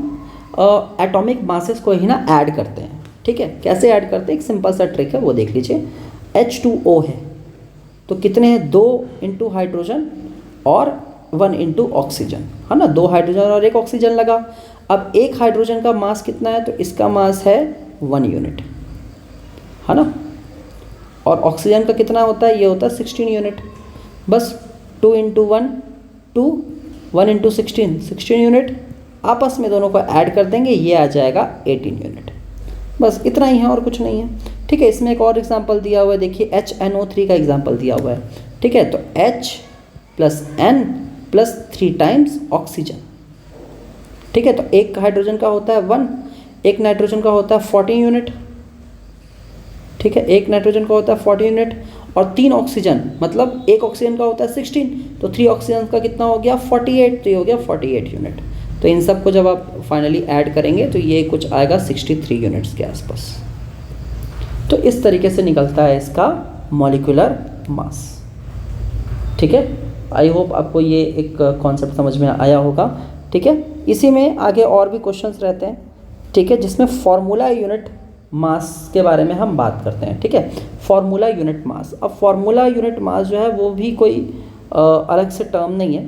एटॉमिक मासेस को ही ना ऐड करते हैं। ठीक है, कैसे ऐड करते हैं? एक सिंपल सा ट्रिक है, वो देख लीजिए। H2O है तो कितने हैं? 2 इंटू हाइड्रोजन और 1 इंटू ऑक्सीजन, है ना। 2 हाइड्रोजन और 1 ऑक्सीजन लगा। अब एक हाइड्रोजन का मास कितना है? तो इसका मास है 1 यूनिट, है ना। और ऑक्सीजन का कितना होता है? ये होता है 16 यूनिट। बस 2 इंटू 1 2, 1 इंटू 16 यूनिट, आपस में दोनों को ऐड कर देंगे, ये आ जाएगा 18 यूनिट। बस इतना ही है और कुछ नहीं है। ठीक है, इसमें एक और एग्जांपल दिया हुआ है, देखिए HNO3 का एग्जांपल दिया हुआ है। ठीक है, तो H plus N plus 3 times oxygen. ठीक है, तो एक हाइड्रोजन का होता है 1, एक नाइट्रोजन का होता है 14 यूनिट। ठीक है, एक नाइट्रोजन का होता है 40 यूनिट और 3 ऑक्सीजन, मतलब एक ऑक्सीजन का होता है 16, तो 3 ऑक्सीजन का कितना हो गया? 48, तो ये हो गया 48 यूनिट। तो इन सब को जब आप फाइनली ऐड करेंगे तो ये कुछ आएगा 63 यूनिट्स के आसपास। तो इस तरीके से निकलता है इसका मॉलिक्यूलर मास। ठीक है, आई होप आपको ये एक कॉन्सेप्ट समझ में आया होगा। ठीक है, इसी में आगे और भी क्वेश्चंस रहते हैं, ठीक है, जिसमें फॉर्मूला यूनिट मास के बारे में हम बात करते हैं। ठीक है, फॉर्मूला यूनिट मास। अब फॉर्मूला यूनिट मास जो है वो भी कोई अलग से टर्म नहीं है,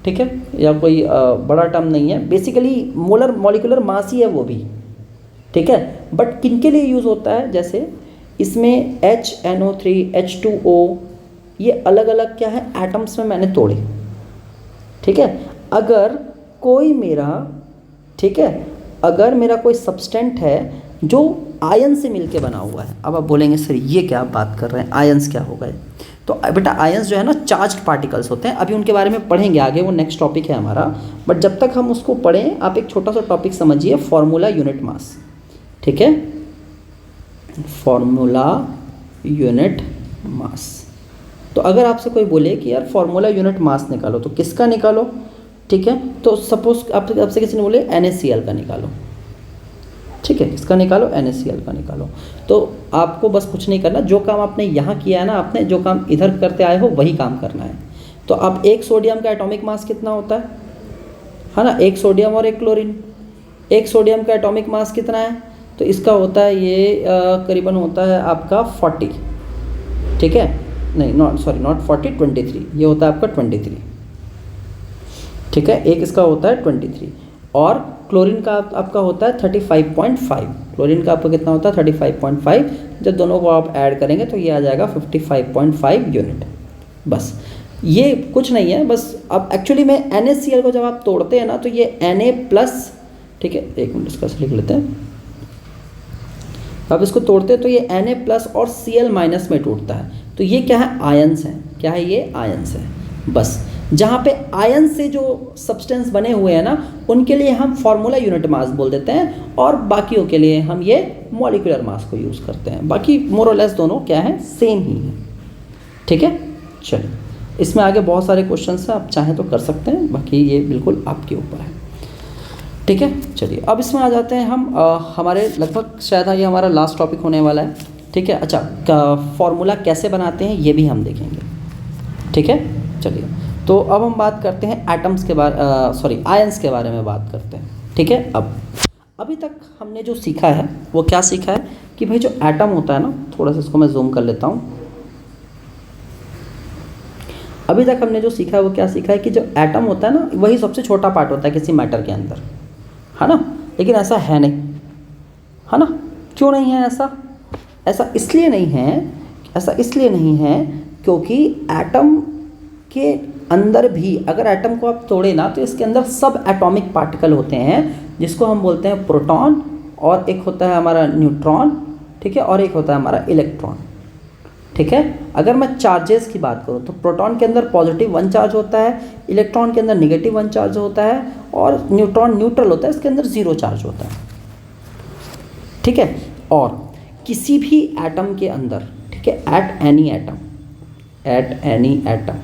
ठीक है, या कोई बड़ा टर्म नहीं है, बेसिकली मॉलिक्यूलर मास ही है वो भी। ठीक है, बट किन के लिए यूज़ होता है? जैसे इसमें HNO3 H2O ये अलग अलग क्या है? एटम्स में मैंने तोड़े। ठीक है, अगर कोई मेरा, ठीक है, अगर मेरा कोई सब्सटेंट है जो आयन से मिलके बना हुआ है। अब आप बोलेंगे सर ये क्या बात कर रहे हैं, आयंस क्या हो गए? तो बेटा आयंस जो है ना चार्ज्ड पार्टिकल्स होते हैं, अभी उनके बारे में पढ़ेंगे आगे, वो नेक्स्ट टॉपिक है हमारा। बट जब तक हम उसको पढ़ें, आप एक छोटा सा टॉपिक समझिए, फॉर्मूला यूनिट मास। ठीक है, फॉर्मूला यूनिट मास। तो अगर आपसे कोई बोले कि यार फॉर्मूला यूनिट मास निकालो, तो किसका निकालो? ठीक है, तो सपोज आपसे किसी ने बोले NaCl का निकालो। ठीक है, इसका निकालो, NaCl का निकालो। तो आपको बस कुछ नहीं करना, जो काम आपने यहाँ किया है ना, आपने जो काम इधर करते आए हो वही काम करना है। तो अब एक सोडियम का एटॉमिक मास कितना होता है ना, एक सोडियम और एक क्लोरीन। एक सोडियम का एटॉमिक मास कितना है? तो इसका होता है ये करीबन होता है आपका 40। ठीक है, नहीं नॉट 40, 23, ये होता है आपका 23। ठीक है, एक इसका होता है 23। और क्लोरीन का आपका होता है 35.5। क्लोरीन का आपका कितना होता है 35.5। जब दोनों को आप ऐड करेंगे तो ये आ जाएगा 55.5 यूनिट। बस ये कुछ नहीं है, बस अब एक्चुअली में NaCl को जब आप तोड़ते हैं ना तो ये Na+, ठीक है, एक मिनट इसका लिख लेते हैं। अब इसको तोड़ते हैं तो ये Na+ और Cl- में टूटता है। तो ये क्या है, आयंस हैं। क्या है ये, आयंस है। बस जहाँ पे आयन से जो सब्सटेंस बने हुए हैं ना उनके लिए हम फॉर्मूला यूनिट मास बोल देते हैं, और बाकियों के लिए हम ये मॉलिक्यूलर मास को यूज़ करते हैं। बाकी मोर और लेस दोनों क्या है, सेम ही है। ठीक है, चलिए इसमें आगे बहुत सारे क्वेश्चन हैं, आप चाहें तो कर सकते हैं, बाकी ये बिल्कुल आपके ऊपर है। ठीक है, चलिए अब इसमें आ जाते हैं हम हमारे लगभग शायद ये हमारा लास्ट टॉपिक होने वाला है। ठीक है, अच्छा फॉर्मूला कैसे बनाते हैं ये भी हम देखेंगे। ठीक है, चलिए तो अब हम बात करते हैं एटम्स के बारे आयंस के बारे में बात करते हैं। ठीक है, अब अभी तक हमने जो सीखा है वो क्या सीखा है कि भाई जो एटम होता है ना, थोड़ा सा इसको मैं जूम कर लेता हूँ। अभी तक हमने जो सीखा है वो क्या सीखा है कि जो एटम होता है ना वही सबसे छोटा पार्ट होता है किसी मैटर के अंदर, है ना। लेकिन ऐसा है नहीं, है ना। क्यों नहीं है ऐसा? ऐसा इसलिए नहीं है क्योंकि एटम के अंदर भी अगर एटम को आप तोड़े ना तो इसके अंदर सब एटॉमिक पार्टिकल होते हैं जिसको हम बोलते हैं प्रोटॉन, और एक होता है हमारा न्यूट्रॉन, ठीक है, और एक होता है हमारा इलेक्ट्रॉन। ठीक है, अगर मैं चार्जेस की बात करूँ तो प्रोटॉन के अंदर +1 चार्ज होता है, इलेक्ट्रॉन के अंदर -1 चार्ज होता है, और न्यूट्रॉन न्यूट्रल होता है, इसके अंदर 0 चार्ज होता है। ठीक है, और किसी भी एटम के अंदर, ठीक है, एट एनी एटम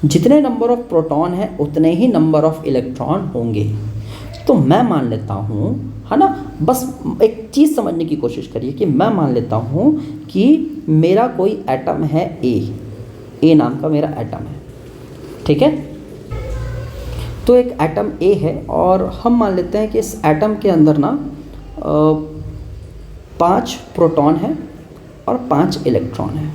जितने नंबर ऑफ प्रोटॉन है उतने ही नंबर ऑफ इलेक्ट्रॉन होंगे। तो मैं मान लेता हूँ, है ना, बस एक चीज़ समझने की कोशिश करिए कि मैं मान लेता हूँ कि मेरा कोई एटम है ए नाम का मेरा एटम है। ठीक है, तो एक एटम ए है और हम मान लेते हैं कि इस एटम के अंदर ना 5 प्रोटॉन है और 5 इलेक्ट्रॉन है।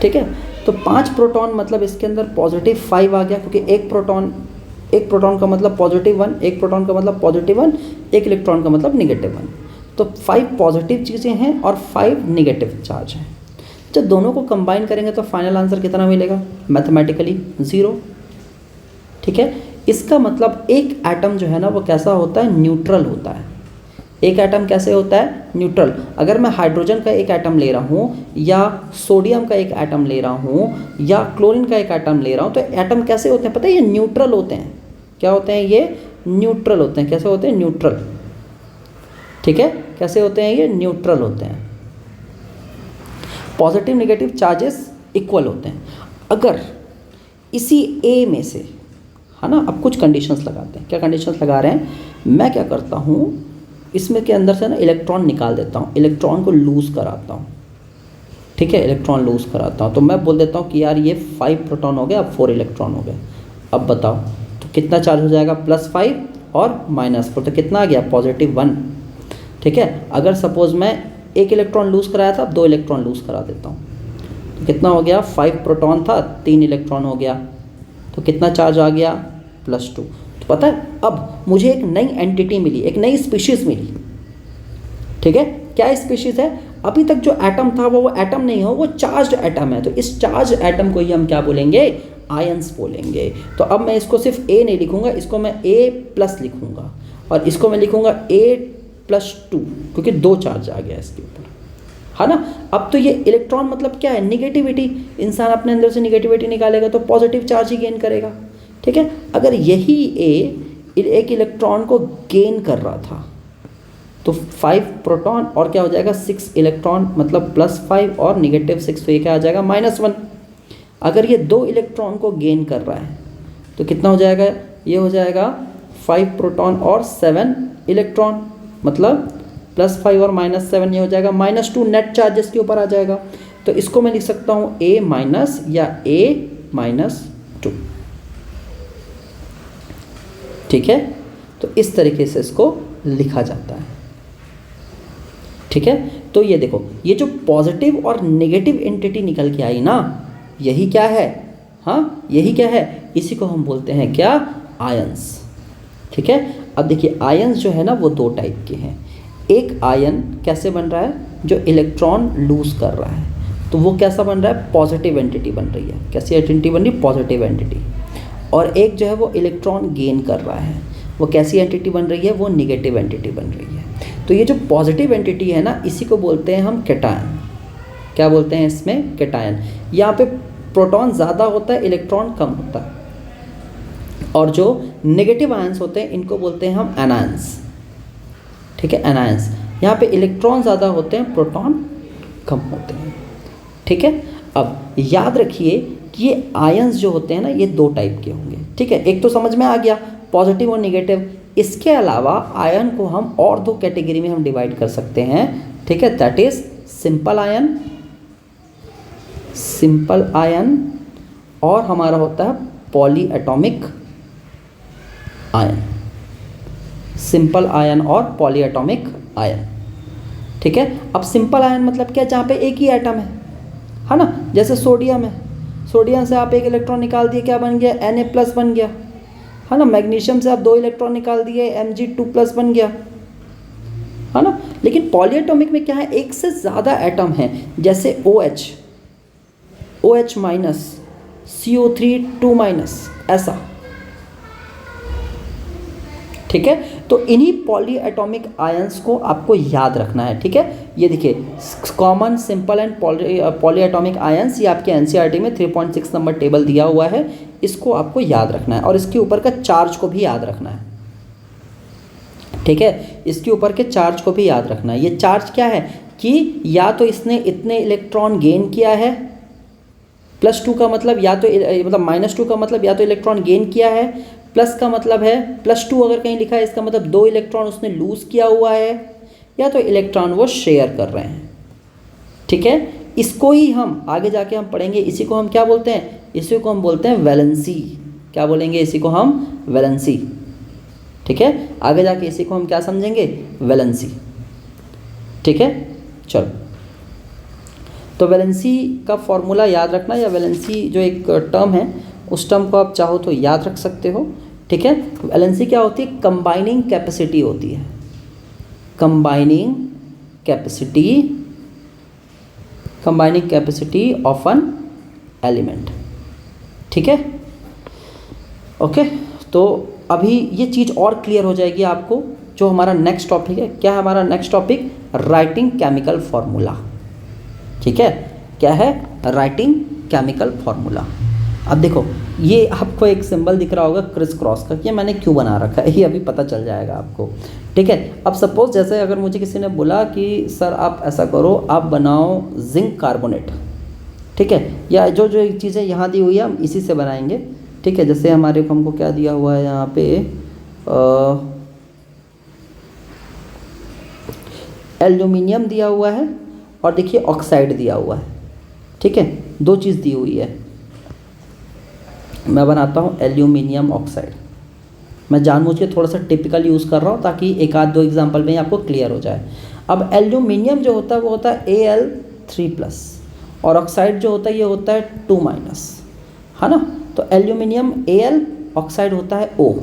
ठीक है, तो 5 प्रोटॉन मतलब इसके अंदर +5 आ गया, क्योंकि एक प्रोटॉन का मतलब +1, एक प्रोटॉन का मतलब +1, एक इलेक्ट्रॉन का मतलब -1। तो 5 पॉजिटिव चीज़ें हैं और 5 नेगेटिव चार्ज हैं। जब दोनों को कंबाइन करेंगे तो फाइनल आंसर कितना मिलेगा, मैथमेटिकली 0। ठीक है, इसका मतलब एक एटम जो है ना वो कैसा होता है, न्यूट्रल होता है। एक एटम कैसे होता है, न्यूट्रल। अगर मैं हाइड्रोजन का एक एटम ले रहा हूँ या सोडियम का एक एटम ले रहा हूँ या क्लोरीन का एक एटम ले रहा हूँ तो एटम कैसे होते हैं पता है, ये न्यूट्रल होते हैं। क्या होते हैं ये, न्यूट्रल होते हैं। कैसे होते हैं, न्यूट्रल। ठीक है, कैसे होते हैं ये, न्यूट्रल होते हैं। पॉजिटिव नेगेटिव चार्जेस इक्वल होते हैं। अगर इसी ए में से, है ना, अब कुछ कंडीशंस लगाते हैं। क्या कंडीशंस लगा रहे हैं, मैं क्या करता हूँ इसमें के अंदर से ना इलेक्ट्रॉन निकाल देता हूँ, इलेक्ट्रॉन को लूज़ कराता हूँ। ठीक है, इलेक्ट्रॉन लूज़ कराता हूँ, तो मैं बोल देता हूँ कि यार ये 5 प्रोटॉन हो गया, अब 4 इलेक्ट्रॉन हो गए। अब बताओ तो कितना चार्ज हो जाएगा, +5 और -4, तो कितना आ गया, +1। ठीक है, अगर सपोज़ मैं एक इलेक्ट्रॉन लूज़ कराया था, अब 2 इलेक्ट्रॉन लूज़ करा देता हूँ, तो कितना हो गया, 5 प्रोटॉन था, 3 इलेक्ट्रॉन हो गया, तो कितना चार्ज आ गया, +2। तो पता है अब मुझे एक नई एंटिटी मिली, एक नई स्पीशीज़ मिली। ठीक है, क्या स्पीशीज़ है, अभी तक जो एटम था वो एटम नहीं हो, वो चार्ज्ड एटम है। तो इस चार्ज एटम को ही हम क्या बोलेंगे, आयंस बोलेंगे। तो अब मैं इसको सिर्फ ए नहीं लिखूंगा, इसको मैं A+ लिखूंगा, और इसको मैं लिखूंगा A+2, क्योंकि 2 चार्ज आ गया इसके ऊपर, है ना। अब तो ये इलेक्ट्रॉन मतलब क्या है, निगेटिविटी। इंसान अपने अंदर से निगेटिविटी निकालेगा तो पॉजिटिव चार्ज ही गेन करेगा। ठीक है, अगर यही एक इलेक्ट्रॉन को गेन कर रहा था तो 5 प्रोटॉन और क्या हो जाएगा, 6 इलेक्ट्रॉन, मतलब +5 और -6, तो ये क्या आ जाएगा, -1। अगर ये 2 इलेक्ट्रॉन को गेन कर रहा है तो कितना हो जाएगा, ये हो जाएगा 5 प्रोटॉन और 7 इलेक्ट्रॉन, मतलब +5 और -7, ये हो जाएगा -2 नेट चार्ज इसके ऊपर आ जाएगा। तो इसको मैं लिख सकता हूँ A- या A-2। ठीक है, तो इस तरीके से इसको लिखा जाता है। ठीक है, तो ये देखो, ये जो पॉजिटिव और नेगेटिव एंटिटी निकल के आई ना, यही क्या है, हाँ यही क्या है, इसी को हम बोलते हैं क्या, आयंस। ठीक है। अब देखिए आयन्स जो है ना वो दो टाइप के हैं। एक आयन कैसे बन रहा है, जो इलेक्ट्रॉन लूज कर रहा है, तो वो कैसा बन रहा है, पॉजिटिव एंटिटी बन रही है। कैसी एंटिटी बन रही है, पॉजिटिव एंटिटी। और एक जो है वो इलेक्ट्रॉन गेन कर रहा है, वो कैसी एंटिटी बन रही है, वो निगेटिव एंटिटी बन रही है। तो ये जो पॉजिटिव एंटिटी है ना, इसी को बोलते हैं हम कैटायन। क्या बोलते हैं इसमें, कैटायन। यहाँ पे प्रोटॉन ज़्यादा होता है, इलेक्ट्रॉन कम होता है। और जो नेगेटिव आयंस होते हैं इनको बोलते हैं हम एनायंस। ठीक है, एनायंस। यहाँ पे इलेक्ट्रॉन ज़्यादा होते हैं, प्रोटॉन कम होते हैं। ठीक है। अब याद रखिए कि ये आयंस जो होते हैं ना, ये दो टाइप के होंगे। ठीक है, एक तो समझ में आ गया, पॉजिटिव और निगेटिव। इसके अलावा आयन को हम और दो कैटेगरी में हम डिवाइड कर सकते हैं। ठीक है, that is simple ion, simple ion, और हमारा होता है poly atomic ion. Simple ion और पॉली एटॉमिक आयन। ठीक है। अब सिंपल आयन मतलब क्या, जहाँ पे एक ही एटम है ना। जैसे सोडियम है, सोडियम से आप एक इलेक्ट्रॉन निकाल दिए, क्या बन गया, Na+ बन गया, है ना। मैग्नीशियम से आप दो इलेक्ट्रॉन निकाल दिए, Mg2+ बन गया, है ना। लेकिन पॉलीएटॉमिक में क्या है, एक से ज़्यादा एटम है। जैसे OH, OH-, CO3 2-, ऐसा। ठीक है। तो इन्हीं पॉली एटॉमिक आयंस को आपको याद रखना है। ठीक है, ये देखिए common, simple and poly atomic ions, ये आपके एनसीईआरटी में 3.6 नंबर टेबल दिया हुआ है। इसको आपको याद रखना है और इसके ऊपर का चार्ज को भी याद रखना है। ठीक है, इसके ऊपर के चार्ज को भी याद रखना है। ये चार्ज क्या है कि या तो इसने इतने इलेक्ट्रॉन गेन किया है, +2 का मतलब या तो मतलब -2 का मतलब या तो इलेक्ट्रॉन गेन किया है, प्लस का मतलब है +2 अगर कहीं लिखा है इसका मतलब 2 इलेक्ट्रॉन उसने लूज़ किया हुआ है, या तो इलेक्ट्रॉन वो शेयर कर रहे हैं। ठीक है, इसको ही हम आगे जाके हम पढ़ेंगे। इसी को हम क्या बोलते हैं, इसी को हम बोलते हैं वैलेंसी। क्या बोलेंगे, इसी को हम वैलेंसी। ठीक है, आगे जाके इसी को हम क्या समझेंगे, वैलेंसी। ठीक है, चलो। तो वैलेंसी का फॉर्मूला याद रखना, या वैलेंसी जो एक टर्म है उस टर्म को आप चाहो तो याद रख सकते हो। ठीक है, वैलेंसी क्या होती है, कंबाइनिंग कैपेसिटी होती है। Combining capacity, combining capacity of an element. ठीक है, ओके। तो अभी ये चीज़ और क्लियर हो जाएगी आपको। जो हमारा नेक्स्ट टॉपिक है, क्या है हमारा next topic, writing chemical formula. ठीक है, क्या है, राइटिंग केमिकल फॉर्मूला। अब देखो ये आपको एक सिंबल दिख रहा होगा क्रिस क्रॉस का, ये मैंने क्यों बना रखा है ये अभी पता चल जाएगा आपको। ठीक है, अब सपोज जैसे अगर मुझे किसी ने बोला कि सर आप ऐसा करो, आप बनाओ जिंक कार्बोनेट। ठीक है, या जो जो चीज़ें यहाँ दी हुई है हम इसी से बनाएंगे। ठीक है, जैसे हमारे को हमको क्या दिया हुआ है यहाँ पे, एल्यूमिनियम दिया हुआ है और देखिए ऑक्साइड दिया हुआ है। ठीक है, दो चीज़ दी हुई है। मैं बनाता हूँ एल्यूमिनियम ऑक्साइड। मैं जानबूझ के थोड़ा सा टिपिकल यूज़ कर रहा हूँ ताकि एक आध दो एग्जांपल में ही आपको क्लियर हो जाए। अब एल्यूमिनियम जो होता है वो होता है Al3+, और ऑक्साइड जो होता है ये होता है 2-, है ना। तो एल्यूमिनियम Al, ऑक्साइड होता है O,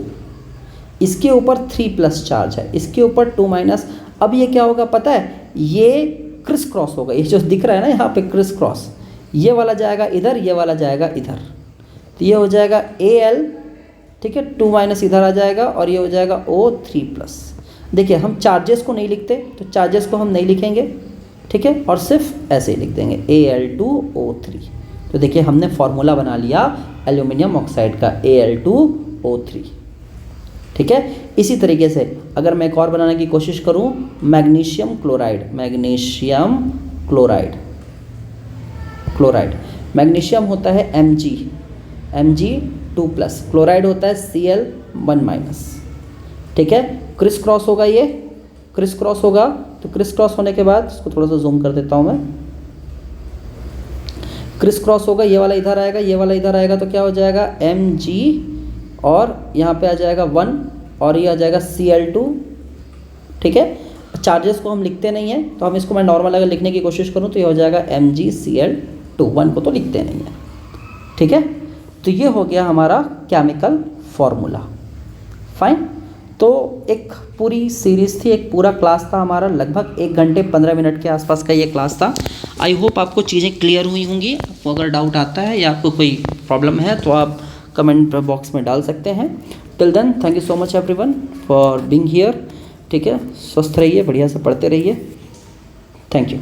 इसके ऊपर 3+ चार्ज है, इसके ऊपर 2-। अब ये क्या होगा पता है, ये क्रिस क्रॉस होगा। ये जो दिख रहा है ना यहाँ पे क्रिस क्रॉस, ये वाला जाएगा इधर, ये वाला जाएगा इधर, तो ये हो जाएगा Al, ठीक है, 2- इधर आ जाएगा और ये हो जाएगा O3+। देखिए हम चार्जेस को नहीं लिखते, तो चार्जेस को हम नहीं लिखेंगे। ठीक है, और सिर्फ ऐसे ही लिख देंगे Al2O3। तो देखिए हमने फॉर्मूला बना लिया एल्यूमिनियम ऑक्साइड का, Al2O3। ठीक है, इसी तरीके से अगर मैं एक और बनाने की कोशिश करूं, magnesium chloride, magnesium chloride, chloride, magnesium होता है Mg2+, क्लोराइड होता है Cl1-। ठीक है, क्रिस क्रॉस होगा, ये क्रिस क्रॉस होगा। तो क्रिस क्रॉस होने के बाद इसको थोड़ा सा जूम कर देता हूँ मैं। क्रिस क्रॉस होगा, ये वाला इधर आएगा, ये वाला इधर आएगा, तो क्या हो जाएगा Mg, और यहाँ पे आ जाएगा 1 और ये आ जाएगा Cl2। ठीक है, चार्जेस को हम लिखते नहीं हैं, तो हम इसको मैं नॉर्मल अगर लिखने की कोशिश करूँ तो ये हो जाएगा MgCl2, 1 को तो लिखते नहीं हैं। ठीक है, तो ये हो गया हमारा केमिकल फॉर्मूला। फाइन। तो एक पूरी सीरीज़ थी, एक पूरा क्लास था हमारा, लगभग 1 घंटे 15 मिनट के आसपास का ये क्लास था। आई होप आपको चीज़ें क्लियर हुई होंगी। आपको अगर डाउट आता है या आपको कोई प्रॉब्लम है तो आप कमेंट बॉक्स में डाल सकते हैं। Till then thank you so much everyone for being here. ठीक है, स्वस्थ रहिए, बढ़िया से पढ़ते रहिए। Thank you.